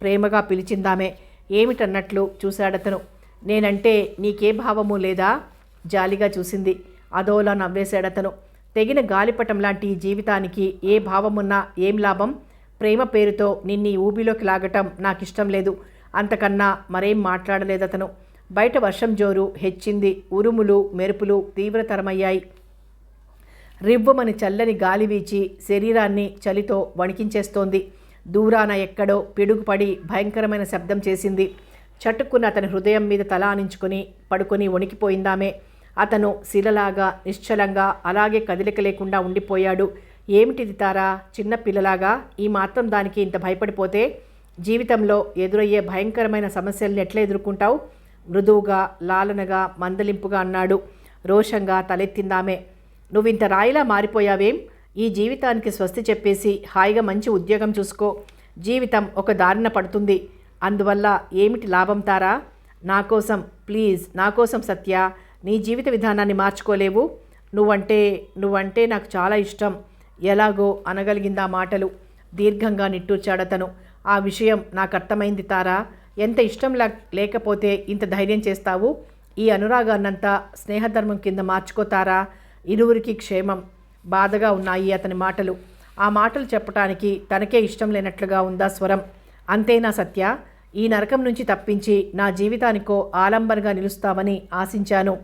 ప్రేమగా పిలిచిందామే. ఏమిటన్నట్లు చూశాడతను. నేనంటే నీకే భావము లేదా? జాలిగా చూసింది. అదోలా నవ్వేశాడతను. తెగిన గాలిపటం లాంటి జీవితానికి ఏ భావమున్నా ఏం లాభం? ప్రేమ పేరుతో నిన్ని ఊబిలోకి లాగటం నాకిష్టం లేదు. అంతకన్నా మరేం మాట్లాడలేదతను. బయట వర్షం జోరు హెచ్చింది. ఉరుములు మెరుపులు తీవ్రతరమయ్యాయి. రివ్వమని చల్లని గాలి వీచి శరీరాన్ని చలితో వణికించేస్తోంది. దూరాన ఎక్కడో పిడుగుపడి భయంకరమైన శబ్దం చేసింది. చటుక్కున్న అతని హృదయం మీద తల ఆనించుకొని పడుకొని వణికిపోయిందామే. అతను శిలలాగా నిశ్చలంగా అలాగే కదలిక లేకుండా ఉండిపోయాడు. ఏమిటిది తారా, చిన్న పిల్లలాగా ఈ మాత్రం దానికి ఇంత భయపడిపోతే? జీవితంలో ఎదురయ్యే భయంకరమైన సమస్యల్ని ఎట్లా ఎదుర్కొంటావు? మృదువుగా లాలనగా మందలింపుగా అన్నాడు. రోషంగా తలెత్తిందామే. నువ్వింత రాయిలా మారిపోయావేం? ఈ జీవితానికి స్వస్తి చెప్పేసి హాయిగా మంచి ఉద్యోగం చూసుకో. జీవితం ఒక దారిన పడుతుంది. అందువల్ల ఏమిటి లాభం తారా? నా కోసం, ప్లీజ్ నా కోసం సత్య, నీ జీవిత విధానాన్ని మార్చుకోలేవు? నువ్వంటే నాకు చాలా ఇష్టం. ఎలాగో అనగలిగిందా మాటలు. దీర్ఘంగా నిట్టూర్చాడతను. ఆ విషయం నాకు అర్థమైంది తారా. ఎంత ఇష్టం లేకపోతే ఇంత ధైర్యం చేస్తావు? ఈ అనురాగాన్నంతా స్నేహధర్మం కింద మార్చుకోతారా? ఇరువురికి క్షేమం. బాధగా ఉన్నాయి అతని మాటలు. ఆ మాటలు చెప్పటానికి తనకే ఇష్టం లేనట్లుగా ఉందా స్వరం. అంతేనా సత్య? ఈ నరకం నుంచి తప్పించి నా జీవితానికో ఆలంబనగా నిలుస్తామని ఆశించాను.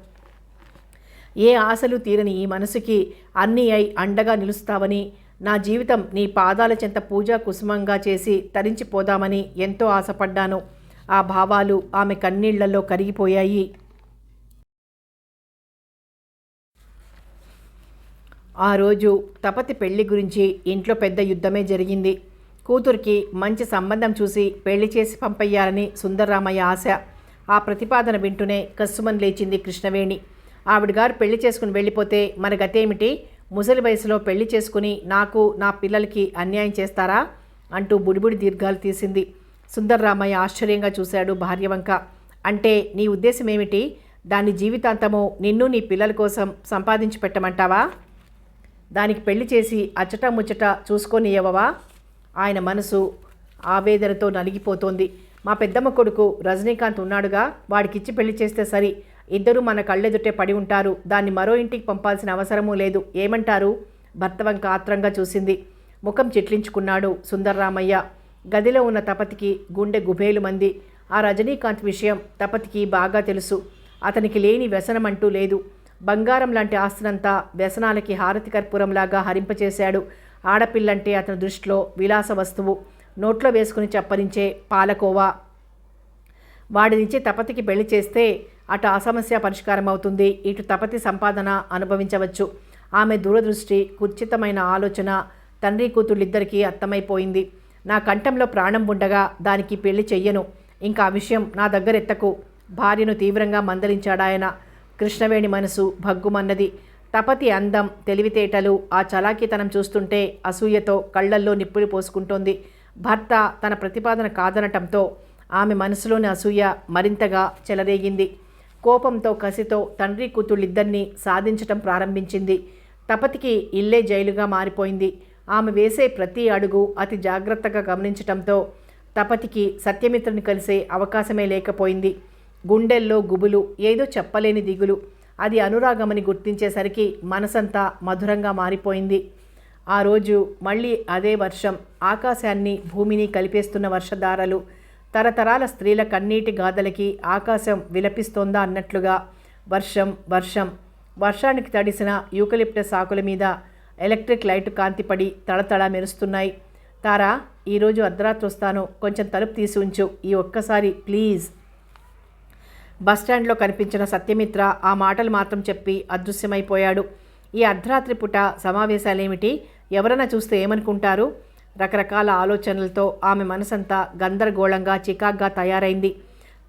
ఏ ఆశలు తీరని ఈ మనసుకి అన్నీ అయి అండగా నిలుస్తావని, నా జీవితం నీ పాదాల చెంత పూజా కుసుమంగా చేసి తరించిపోదామని ఎంతో ఆశపడ్డాను. ఆ భావాలు ఆమె కన్నీళ్లలో కరిగిపోయాయి. ఆ రోజు తపతి పెళ్లి గురించి ఇంట్లో పెద్ద యుద్ధమే జరిగింది. కూతురికి మంచి సంబంధం చూసి పెళ్లి చేసి పంపయ్యాలని సుందర్రామయ్య ఆశ. ఆ ప్రతిపాదన వింటూనే కస్సుమని లేచింది కృష్ణవేణి. ఆవిడగారు పెళ్లి చేసుకుని వెళ్ళిపోతే మన గతేమిటి? ముసలి వయసులో పెళ్లి చేసుకుని నాకు నా పిల్లలకి అన్యాయం చేస్తారా అంటూ బుడిబుడి దీర్ఘాలు తీసింది. సుందర్రామయ్య ఆశ్చర్యంగా చూశాడు భార్య వంక. అంటే నీ ఉద్దేశం ఏమిటి? దాని జీవితాంతము నిన్ను నీ పిల్లల కోసం సంపాదించి పెట్టమంటావా? దానికి పెళ్లి చేసి అచ్చట ముచ్చట చూసుకొని ఇవ్వవా? ఆయన మనసు ఆవేదనతో నలిగిపోతోంది. మా పెద్దమ్మ కొడుకు రజనీకాంత్ ఉన్నాడుగా, వాడికిచ్చి పెళ్లి చేస్తే సరి. ఇద్దరూ మన కళ్ళెదుటే పడి ఉంటారు. దాన్ని మరో ఇంటికి పంపాల్సిన అవసరమూ లేదు. ఏమంటారు? భర్త వంక ఆత్రంగా చూసింది. ముఖం చిట్లించుకున్నాడు సుందర్రామయ్య. గదిలో ఉన్న తపతికి గుండె గుబేలు మంది. ఆ రజనీకాంత్ విషయం తపతికి బాగా తెలుసు. అతనికి లేని వ్యసనం అంటూ లేదు. బంగారం లాంటి ఆస్తినంతా వ్యసనాలకి హారతి కర్పూరంలాగా హరింపచేశాడు. ఆడపిల్లంటే అతని దృష్టిలో విలాస వస్తువు, నోట్లో వేసుకుని చప్పరించే పాలకోవా. వాడినిచ్చి తపతికి పెళ్లి చేస్తే అటు ఆ సమస్య పరిష్కారం అవుతుంది, ఇటు తపతి సంపాదన అనుభవించవచ్చు. ఆమె దూరదృష్టి, కుచితమైన ఆలోచన తండ్రి కూతుళ్ళిద్దరికీ అర్థమైపోయింది. నా కంఠంలో ప్రాణం ఉండగా దానికి పెళ్లి చెయ్యను, ఇంకా ఆ విషయం నా దగ్గరెత్తకు, భార్యను తీవ్రంగా మందలించాడాయన. కృష్ణవేణి మనసు భగ్గుమన్నది. తపతి అందం, తెలివితేటలు, ఆ చలాకీతనం చూస్తుంటే అసూయతో కళ్లల్లో నిప్పులు పోసుకుంటోంది. భర్త తన ప్రతిపాదన కాదనటంతో ఆమె మనసులోని అసూయ మరింతగా చెలరేగింది. కోపంతో, కసితో తండ్రి కూతుళ్ళిద్దరినీ సాధించటం ప్రారంభించింది. తపతికి ఇల్లే జైలుగా మారిపోయింది. ఆమె వేసే ప్రతి అడుగు అతి జాగ్రత్తగా గమనించటంతో తపతికి సత్యమిత్రుని కలిసే అవకాశమే లేకపోయింది. గుండెల్లో గుబులు, ఏదో చెప్పలేని దిగులు. అది అనురాగమని గుర్తించేసరికి మనసంతా మధురంగా మారిపోయింది. ఆ రోజు మళ్ళీ అదే వర్షం, ఆకాశాన్ని భూమిని కలిపేస్తున్న వర్షధారలు. తరతరాల స్త్రీల కన్నీటి గాథలకి ఆకాశం విలపిస్తోందా అన్నట్లుగా వర్షం వర్షం. వర్షానికి తడిసిన యూకలిప్టస్ ఆకుల మీద ఎలక్ట్రిక్ లైటు కాంతిపడి తళతళ మెరుస్తున్నాయి. తారా, ఈరోజు అర్ధరాత్రి వస్తాను, కొంచెం తలుపు తీసి ఉంచు, ఈ ఒక్కసారి ప్లీజ్. బస్టాండ్లో కనిపించిన సత్యమిత్ర ఆ మాటలు మాత్రం చెప్పి అదృశ్యమైపోయాడు. ఈ అర్ధరాత్రి పూట సమావేశాలేమిటి, ఎవరైనా చూస్తే ఏమనుకుంటారు? రకరకాల ఆలోచనలతో ఆమె మనసంతా గందరగోళంగా చికాగ్గా తయారైంది.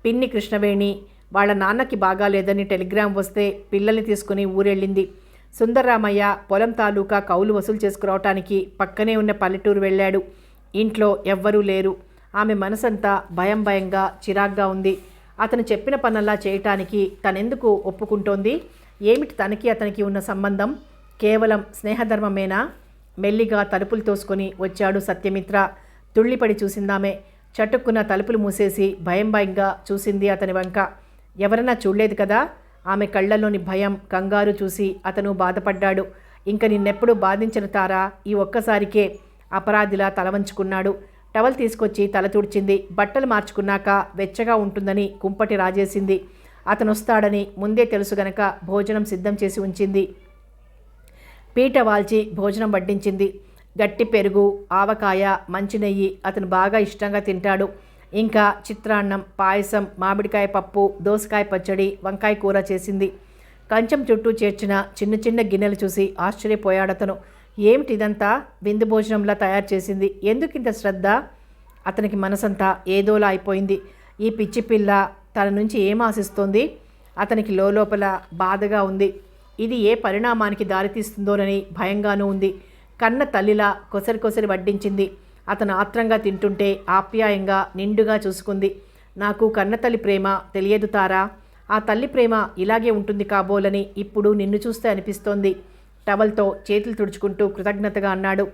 పిన్ని కృష్ణవేణి వాళ్ళ నాన్నకి బాగాలేదని టెలిగ్రామ్ వస్తే పిల్లల్ని తీసుకుని ఊరెళ్ళింది. సుందర్రామయ్య పొలం తాలూకా కౌలు వసూలు చేసుకురావటానికి పక్కనే ఉన్న పల్లెటూరు వెళ్ళాడు. ఇంట్లో ఎవ్వరూ లేరు. ఆమె మనసంతా భయం భయంగా చిరాగ్గా ఉంది. అతను చెప్పిన పనల్లా చేయటానికి తనెందుకు ఒప్పుకుంటోంది? ఏమిటి తనకి అతనికి ఉన్న సంబంధం? కేవలం స్నేహధర్మమేనా? మెల్లిగా తలుపులు తోసుకొని వచ్చాడు సత్యమిత్ర. తుళ్ళిపడి చూసిందామె. చటుక్కున తలుపులు మూసేసి భయం భయంగా చూసింది అతని వంక. ఎవరన్నా చూడలేదు కదా? ఆమె కళ్ళల్లోని భయం, కంగారు చూసి అతను బాధపడ్డాడు. ఇంక నిన్నెప్పుడు బాధించను తారా, ఈ ఒక్కసారికే అపరాధిలా తలవంచుకున్నాడు. టవల్ తీసుకొచ్చి తల తుడిచింది. బట్టలు మార్చుకున్నాక వెచ్చగా ఉంటుందని కుంపటి రాజేసింది. అతను వస్తాడని ముందే తెలుసు గనక భోజనం సిద్ధం చేసి ఉంచింది. పీట వాల్చి భోజనం వడ్డించింది. గట్టి పెరుగు, ఆవకాయ, మంచినెయ్యి అతను బాగా ఇష్టంగా తింటాడు. ఇంకా చిత్రాన్నం, పాయసం, మామిడికాయ పప్పు, దోసకాయ పచ్చడి, వంకాయ కూర చేసింది. కంచం చుట్టూ చేర్చిన చిన్న చిన్న గిన్నెలు చూసి ఆశ్చర్యపోయాడతను. ఏమిటి ఇదంతా? విందు భోజనంలా తయారు చేసింది. ఎందుకింత శ్రద్ధ? అతనికి మనసంతా ఏదోలా అయిపోయింది. ఈ పిచ్చి పిల్ల తన నుంచి ఏం ఆశిస్తోంది? అతనికి లోపల బాధగా ఉంది. ఇది ఏ పరిణామానికి దారితీస్తుందోనని భయంగానూ ఉంది. కన్న తల్లిలా కొసరి కొసరి వడ్డించింది. అతను ఆత్రంగా తింటుంటే ఆప్యాయంగా నిండుగా చూసుకుంది. నాకు కన్నతల్లి ప్రేమ తెలియదు తారా, ఆ తల్లి ప్రేమ ఇలాగే ఉంటుంది కాబోలని ఇప్పుడు నిన్ను చూస్తే అనిపిస్తోంది. టవల్తో చేతులు తుడుచుకుంటూ కృతజ్ఞతగా అన్నాడు.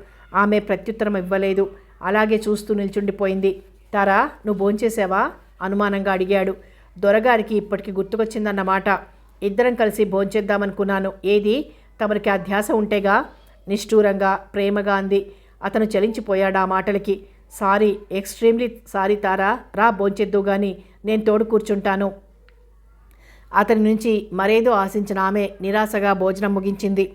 ఆమె ప్రత్యుత్తరం ఇవ్వలేదు. అలాగే చూస్తూ నిల్చుండిపోయింది. తారా, నువ్వు భోంచేసావా? అనుమానంగా అడిగాడు. దొరగారికి ఇప్పటికి గుర్తుకొచ్చిందన్నమాట. ఇద్దరం కలిసి భోంచేద్దామనుకున్నాను. ఏది, తమరికి ఆ ధ్యాస ఉంటేగా? నిష్ఠూరంగా ప్రేమగా అంది. అతను చలించిపోయాడు ఆ మాటలకి. సారీ, ఎక్స్ట్రీమ్లీ సారీ తారా, రా భోంచేద్దు గాని, నేను తోడు కూర్చుంటాను. అతని నుంచి మరేదో ఆశించిన ఆమె నిరాశగా భోజనం ముగించింది.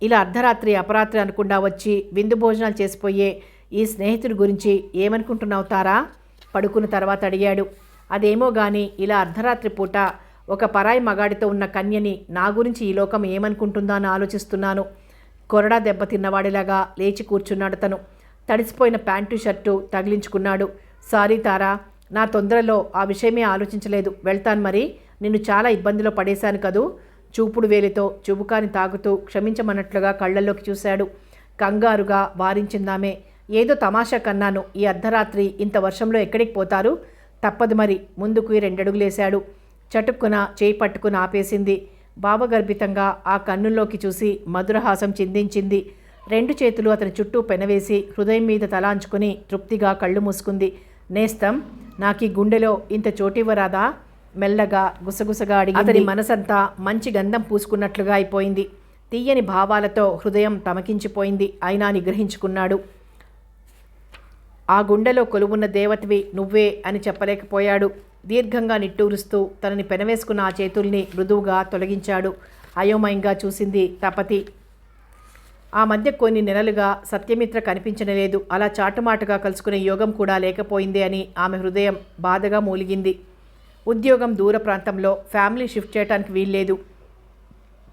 ఇలా అర్ధరాత్రి అపరాత్రి అనకుండా వచ్చి విందు భోజనాలు చేసిపోయే ఈ స్నేహితుడి గురించి ఏమనుకుంటున్నావు తారా? పడుకున్న తర్వాత అడిగాడు. అదేమో గాని ఇలా అర్ధరాత్రి పూట ఒక పరాయి మగాడితో ఉన్న కన్యని నా గురించి ఈ లోకం ఏమనుకుంటుందా అని ఆలోచిస్తున్నాను. కొరడా దెబ్బతిన్నవాడిలాగా లేచి కూర్చున్నాడు తను. తడిసిపోయిన ప్యాంటు షర్టు తగిలించుకున్నాడు. సారీ తారా, నా తొందరలో ఆ విషయమే ఆలోచించలేదు. వెళ్తాను మరి. నిన్ను చాలా ఇబ్బందిలో పడేశాను కదూ. చూపుడు వేలితో చుబుకాని తాగుతూ క్షమించమన్నట్లుగా కళ్ళల్లోకి చూశాడు. కంగారుగా వారించిందామే. ఏదో తమాషా కన్నాను. ఈ అర్ధరాత్రి ఇంత వర్షంలో ఎక్కడికి పోతారు? తప్పదు మరి. ముందుకు 2 అడుగులేశాడు. చటుక్కున చేయి పట్టుకుని ఆపేసింది. భావగర్భితంగా ఆ కన్నుల్లోకి చూసి మధురహాసం చిందించింది. 2 చేతులు అతని చుట్టూ పెనవేసి హృదయం మీద తలాంచుకుని తృప్తిగా కళ్ళు మూసుకుంది. నేస్తం, నాకీ గుండెలో ఇంత చోటివ్వరాదా? మెల్లగా గుసగుసగా అడిగి అతని మనసంతా మంచి గంధం పూసుకున్నట్లుగా అయిపోయింది. తీయని భావాలతో హృదయం తమకించిపోయింది. అయినా నిగ్రహించుకున్నాడు. ఆ గుండెలో కొలువున్న దేవతవి నువ్వే అని చెప్పలేకపోయాడు. దీర్ఘంగా నిట్టూరుస్తూ తనని పెనవేసుకున్న ఆ చేతుల్ని మృదువుగా తొలగించాడు. అయోమయంగా చూసింది తపతి. ఆ మధ్య కొన్ని నెలలుగా సత్యమిత్ర కనిపించలేదు. అలా చాటుమాటుగా కలుసుకునే యోగం కూడా లేకపోయింది అని ఆమె హృదయం బాధగా మూలిగింది. ఉద్యోగం దూర ప్రాంతంలో, ఫ్యామిలీ షిఫ్ట్ చేయడానికి వీల్లేదు.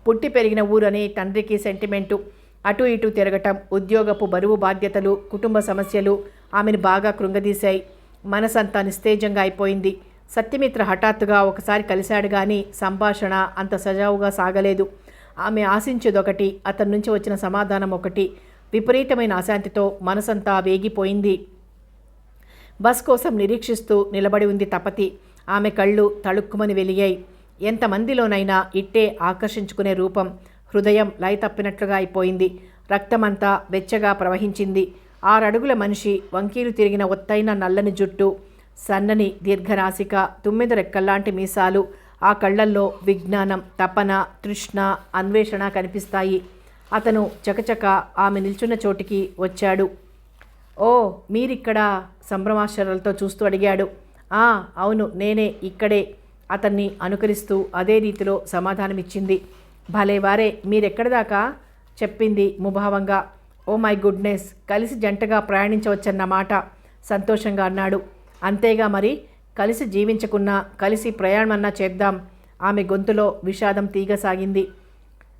పుట్టి పెరిగిన ఊరని తండ్రికి సెంటిమెంటు. అటు ఇటు తిరగటం, ఉద్యోగపు బరువు బాధ్యతలు, కుటుంబ సమస్యలు ఆమెను బాగా కృంగదీశాయి. మనసంతా నిస్తేజంగా అయిపోయింది. సత్యమిత్ర హఠాత్తుగా ఒకసారి కలిశాడు కానీ సంభాషణ అంత సజావుగా సాగలేదు. ఆమె ఆశించేదొకటి, అతని నుంచి వచ్చిన సమాధానం ఒకటి. విపరీతమైన అశాంతితో మనసంతా వేగిపోయింది. బస్ కోసం నిరీక్షిస్తూ నిలబడి ఉంది తపతి. ఆమె కళ్ళు తళుక్కుమని వెలిగాయి. ఎంతమందిలోనైనా ఇట్టే ఆకర్షించుకునే రూపం. హృదయం లయ తప్పినట్లుగా అయిపోయింది. రక్తమంతా వెచ్చగా ప్రవహించింది. 6 అడుగుల మనిషి, వంకీలు తిరిగిన ఒత్తైన నల్లని జుట్టు, సన్నని దీర్ఘనాసిక, తుమ్మెద రెక్కల్లాంటి మీసాలు. ఆ కళ్ళల్లో విజ్ఞానం, తపన, తృష్ణ, అన్వేషణ కనిపిస్తాయి. అతను చకచక ఆమె నిల్చున్న చోటికి వచ్చాడు. ఓ, మీరిక్కడా? సంభ్రమాశ్చర్యాలతో చూస్తూ అడిగాడు. అవును, నేనే, ఇక్కడే. అతన్ని అనుకరిస్తూ అదే రీతిలో సమాధానమిచ్చింది. భలేవారే, మీరెక్కడిదాకా? చెప్పింది ముభావంగా. ఓ మై గుడ్నెస్, కలిసి జంటగా ప్రయాణించవచ్చన్నమాట, సంతోషంగా అన్నాడు. అంతేగా మరి, కలిసి జీవించకున్నా కలిసి ప్రయాణమన్నా చేద్దాం. ఆమె గొంతులో విషాదం తీగసాగింది.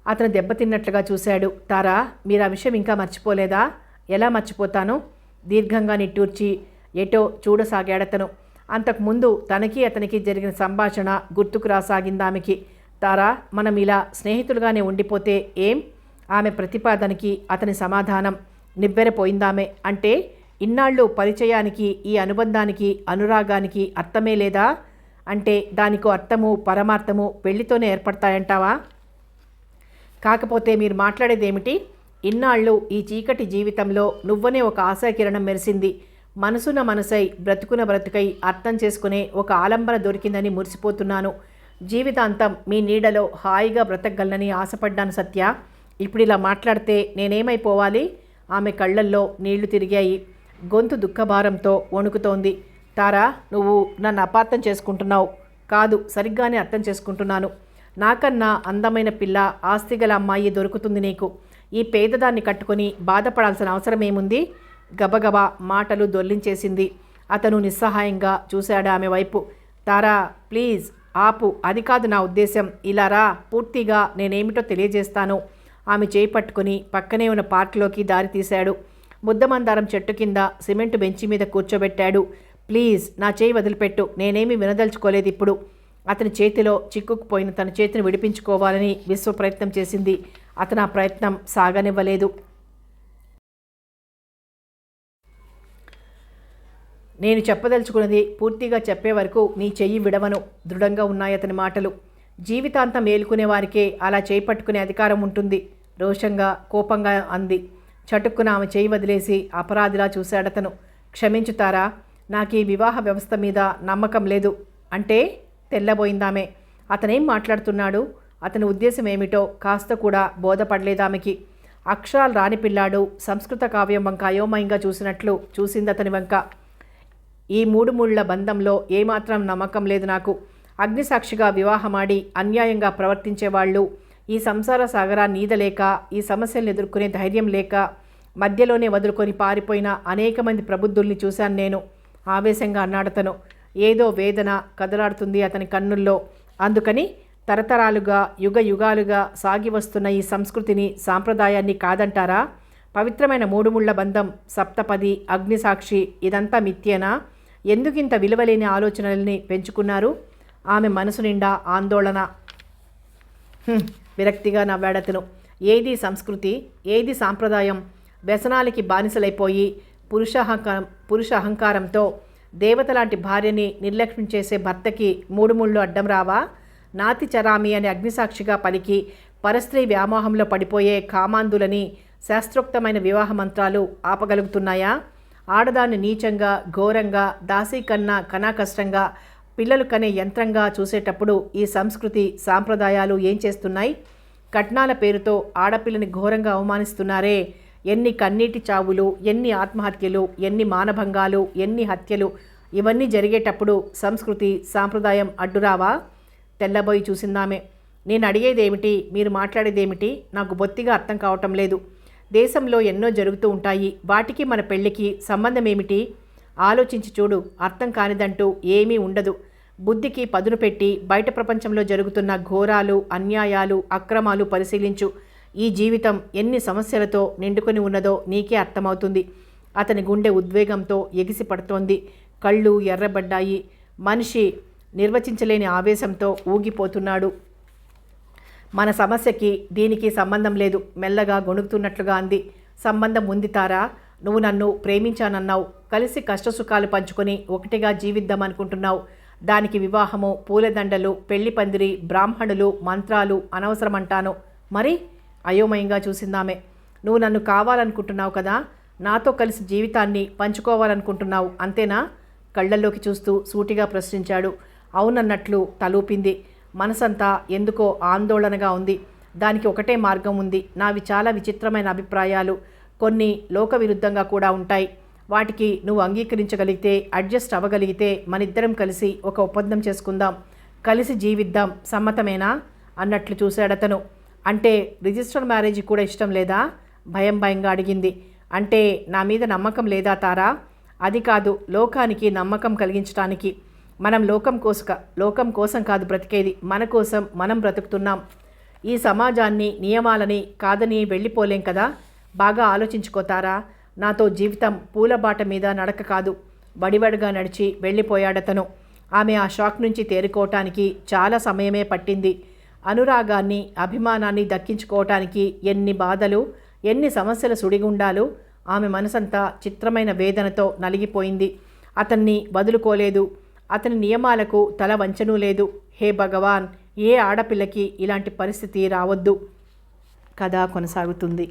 అతను దెబ్బతిన్నట్లుగా చూశాడు. తారా, మీరు ఆ విషయం ఇంకా మర్చిపోలేదా? ఎలా మర్చిపోతాను? దీర్ఘంగా నిట్టూర్చి ఎటో చూడసాగాడతను. అంతకుముందు తనకి అతనికి జరిగిన సంభాషణ గుర్తుకు రాసాగింది ఆమెకి. తారా, మనం ఇలా స్నేహితులుగానే ఉండిపోతే ఏం? ఆమె ప్రతిపాదనకి అతని సమాధానం. నివ్వెరపోయిందామె. అంటే ఇన్నాళ్ళు పరిచయానికి, ఈ అనుబంధానికి, అనురాగానికి అర్థమే లేదా? అంటే దానికో అర్థము, పరమార్థము పెళ్లితోనే ఏర్పడతాయంటావా? కాకపోతే మీరు మాట్లాడేదేమిటి? ఇన్నాళ్ళు ఈ చీకటి జీవితంలో నువ్వనే ఒక ఆశాకిరణం మెరిసింది. మనసున మనసై, బ్రతుకున బ్రతుకై అర్థం చేసుకునే ఒక ఆలంబన దొరికిందని మురిసిపోతున్నాను. జీవితాంతం మీ నీడలో హాయిగా బ్రతకగలనని ఆశపడ్డాను సత్య. ఇప్పుడు ఇలా మాట్లాడితే నేనేమైపోవాలి? ఆమె కళ్ళల్లో నీళ్లు తిరిగాయి. గొంతు దుఃఖభారంతో వణుకుతోంది. తారా, నువ్వు నన్ను అపార్థం చేసుకుంటున్నావు. కాదు, సరిగ్గానే అర్థం చేసుకుంటున్నాను. నాకన్నా అందమైన పిల్ల, ఆస్తిగల అమ్మాయి దొరుకుతుంది నీకు. ఈ పేదదాన్ని కట్టుకొని బాధపడాల్సిన అవసరం ఏముంది? గబగబా మాటలు దొర్లించేసింది. అతను నిస్సహాయంగా చూశాడు ఆమె వైపు. తారా, ప్లీజ్ ఆపు, అది కాదు నా ఉద్దేశం. ఇలా రా, పూర్తిగా నేనేమిటో తెలియజేస్తాను. ఆమె చేయి పట్టుకుని పక్కనే ఉన్న పార్క్లోకి దారి తీశాడు. ముద్దమందారం చెట్టు కింద సిమెంటు బెంచి మీద కూర్చోబెట్టాడు. ప్లీజ్ నా చేయి వదిలిపెట్టు, నేనేమీ వినదలుచుకోలేదు ఇప్పుడు. అతని చేతిలో చిక్కుకుపోయిన తన చేతిని విడిపించుకోవాలని విశ్వ ప్రయత్నం చేసింది. అతను ఆ ప్రయత్నం సాగనివ్వలేదు. నేను చెప్పదలుచుకున్నది పూర్తిగా చెప్పే వరకు నీ చెయ్యి విడవను. దృఢంగా ఉన్నాయి అతని మాటలు. జీవితాంతం మేలుకునే వారికే అలా చేయి పట్టుకునే అధికారం ఉంటుంది, రోషంగా, కోపంగా అంది. చటుక్కున ఆమె చేయి వదిలేసి అపరాధిలా చూశాడతను. క్షమించుతారా, నాకు ఈ వివాహ వ్యవస్థ మీద నమ్మకం లేదు. అంటే? తెల్లబోయిందామె. అతనేం మాట్లాడుతున్నాడు? అతని ఉద్దేశం ఏమిటో కాస్త కూడా బోధపడలేదామెకి. అక్షరాలు రాని పిల్లాడు సంస్కృత కావ్యం వంక అయోమయంగా చూసినట్లు చూసింది అతని వంక. ఈ 3 ముళ్ళ బంధంలో ఏమాత్రం నమ్మకం లేదు నాకు. అగ్నిసాక్షిగా వివాహమాడి అన్యాయంగా ప్రవర్తించేవాళ్ళు, ఈ సంసార సాగరాన్ని ఈదలేక, ఈ సమస్యలను ఎదుర్కొనే ధైర్యం లేక మధ్యలోనే వదులుకొని పారిపోయిన అనేక మంది ప్రబుద్ధుల్ని చూశాను నేను, ఆవేశంగా అన్నాడతను. ఏదో వేదన కదలాడుతుంది అతని కన్నుల్లో. అందుకని తరతరాలుగా, యుగ యుగాలుగా సాగి వస్తున్న ఈ సంస్కృతిని, సాంప్రదాయాన్ని కాదంటారా? పవిత్రమైన 3 ముళ్ళ బంధం, సప్తపది, అగ్నిసాక్షి, ఇదంతా మిథ్యేనా? ఎందుకింత విలువలేని ఆలోచనల్ని పెంచుకున్నారు? ఆమె మనసు నిండా ఆందోళన. విరక్తిగా నవ్వాడతను. ఏది సంస్కృతి, ఏది సాంప్రదాయం? వ్యసనాలకి బానిసలైపోయి పురుష అహంకారంతో దేవతలాంటి భార్యని నిర్లక్ష్యం చేసే భర్తకి 3 ముళ్ళు అడ్డం రావా? నాతి చరామి అని అగ్నిసాక్షిగా పలికి పరస్త్రీ వ్యామోహంలో పడిపోయే కామాంధులని శాస్త్రోక్తమైన వివాహ మంత్రాలు ఆపగలుగుతున్నాయా? ఆడదాన్ని నీచంగా, ఘోరంగా, దాసీ కన్నా కష్టంగా, పిల్లలు కనే యంత్రంగా చూసేటప్పుడు ఈ సంస్కృతి, సాంప్రదాయాలు ఏం చేస్తున్నాయి? కట్నాల పేరుతో ఆడపిల్లని ఘోరంగా అవమానిస్తున్నారే. ఎన్ని కన్నీటి చావులు, ఎన్ని ఆత్మహత్యలు, ఎన్ని మానభంగాలు, ఎన్ని హత్యలు. ఇవన్నీ జరిగేటప్పుడు సంస్కృతి, సాంప్రదాయం అడ్డురావా? తెల్లబోయి చూసిందామె. నేను అడిగేదేమిటి, మీరు మాట్లాడేదేమిటి? నాకు బొత్తిగా అర్థం కావటం లేదు. దేశంలో ఎన్నో జరుగుతూ ఉంటాయి. వాటికి మన పెళ్ళికి సంబంధం ఏమిటి? ఆలోచించి చూడు. అర్థం కానిదంటూ ఏమీ ఉండదు. బుద్ధికి పదును పెట్టి బయట ప్రపంచంలో జరుగుతున్న ఘోరాలు, అన్యాయాలు, అక్రమాలు పరిశీలించు. ఈ జీవితం ఎన్ని సమస్యలతో నిండుకొని ఉన్నదో నీకే అర్థమవుతుంది. అతని గుండె ఉద్వేగంతో ఎగిసి పడుతోంది. కళ్ళు ఎర్రబడ్డాయి. మనిషి నిర్వచించలేని ఆవేశంతో ఊగిపోతున్నాడు. మన సమస్యకి దీనికి సంబంధం లేదు, మెల్లగా గొణుగుతున్నట్లుగా అంది. సంబంధం ఉంది తారా. నువ్వు నన్ను ప్రేమించానన్నావు. కలిసి కష్టసుఖాలు పంచుకొని ఒకటిగా జీవిద్దామనుకుంటున్నావు. దానికి వివాహము, పూలదండలు, పెళ్లి పందిరి, బ్రాహ్మణులు, మంత్రాలు అనవసరమంటాను. మరి అయోమయంగా చూసిందామె. నువ్వు నన్ను కావాలనుకుంటున్నావు కదా, నాతో కలిసి జీవితాన్ని పంచుకోవాలనుకుంటున్నావు అంతేనా? కళ్ళల్లోకి చూస్తూ సూటిగా ప్రశ్నించాడు. అవునన్నట్లు తలూపింది. మనసంతా ఎందుకో ఆందోళనగా ఉంది. దానికి ఒకటే మార్గం ఉంది. నావి చాలా విచిత్రమైన అభిప్రాయాలు, కొన్ని లోక విరుద్ధంగా కూడా ఉంటాయి. వాటికి నువ్వు అంగీకరించగలిగితే, అడ్జస్ట్ అవ్వగలిగితే మనిద్దరం కలిసి ఒక ఒప్పందం చేసుకుందాం, కలిసి జీవిద్దాం. సమ్మతమేనా అన్నట్లు చూశాడతను. అంటే రిజిస్టర్ మ్యారేజ్ కూడా ఇష్టం లేదా? భయంగా అడిగింది. అంటే నా మీద నమ్మకం లేదా తారా? అది కాదు, లోకానికి నమ్మకం కలిగించడానికి. మనం లోకం కోసం కాదు బ్రతికేది, మన కోసం మనం బ్రతుకుతున్నాం. ఈ సమాజాన్ని, నియమాలని కాదని వెళ్ళిపోలేం కదా. బాగా ఆలోచించుకోతారా. నాతో జీవితం పూలబాట మీద నడక కాదు. వడివడిగా నడిచి వెళ్ళిపోయాడతను. ఆమె ఆ షాక్ నుంచి తేరుకోవటానికి చాలా సమయమే పట్టింది. అనురాగాన్ని, అభిమానాన్ని దక్కించుకోవటానికి ఎన్ని బాధలు, ఎన్ని సమస్యల సుడిగుండాలు. ఆమె మనసంతా చిత్రమైన వేదనతో నలిగిపోయింది. అతన్ని వదులుకోలేదు. అతని నియమాలకు తల వంచనూ లేదు. హే భగవాన్, ఏ ఆడపిల్లకి ఇలాంటి పరిస్థితి రావద్దు. కథ కొనసాగుతుంది.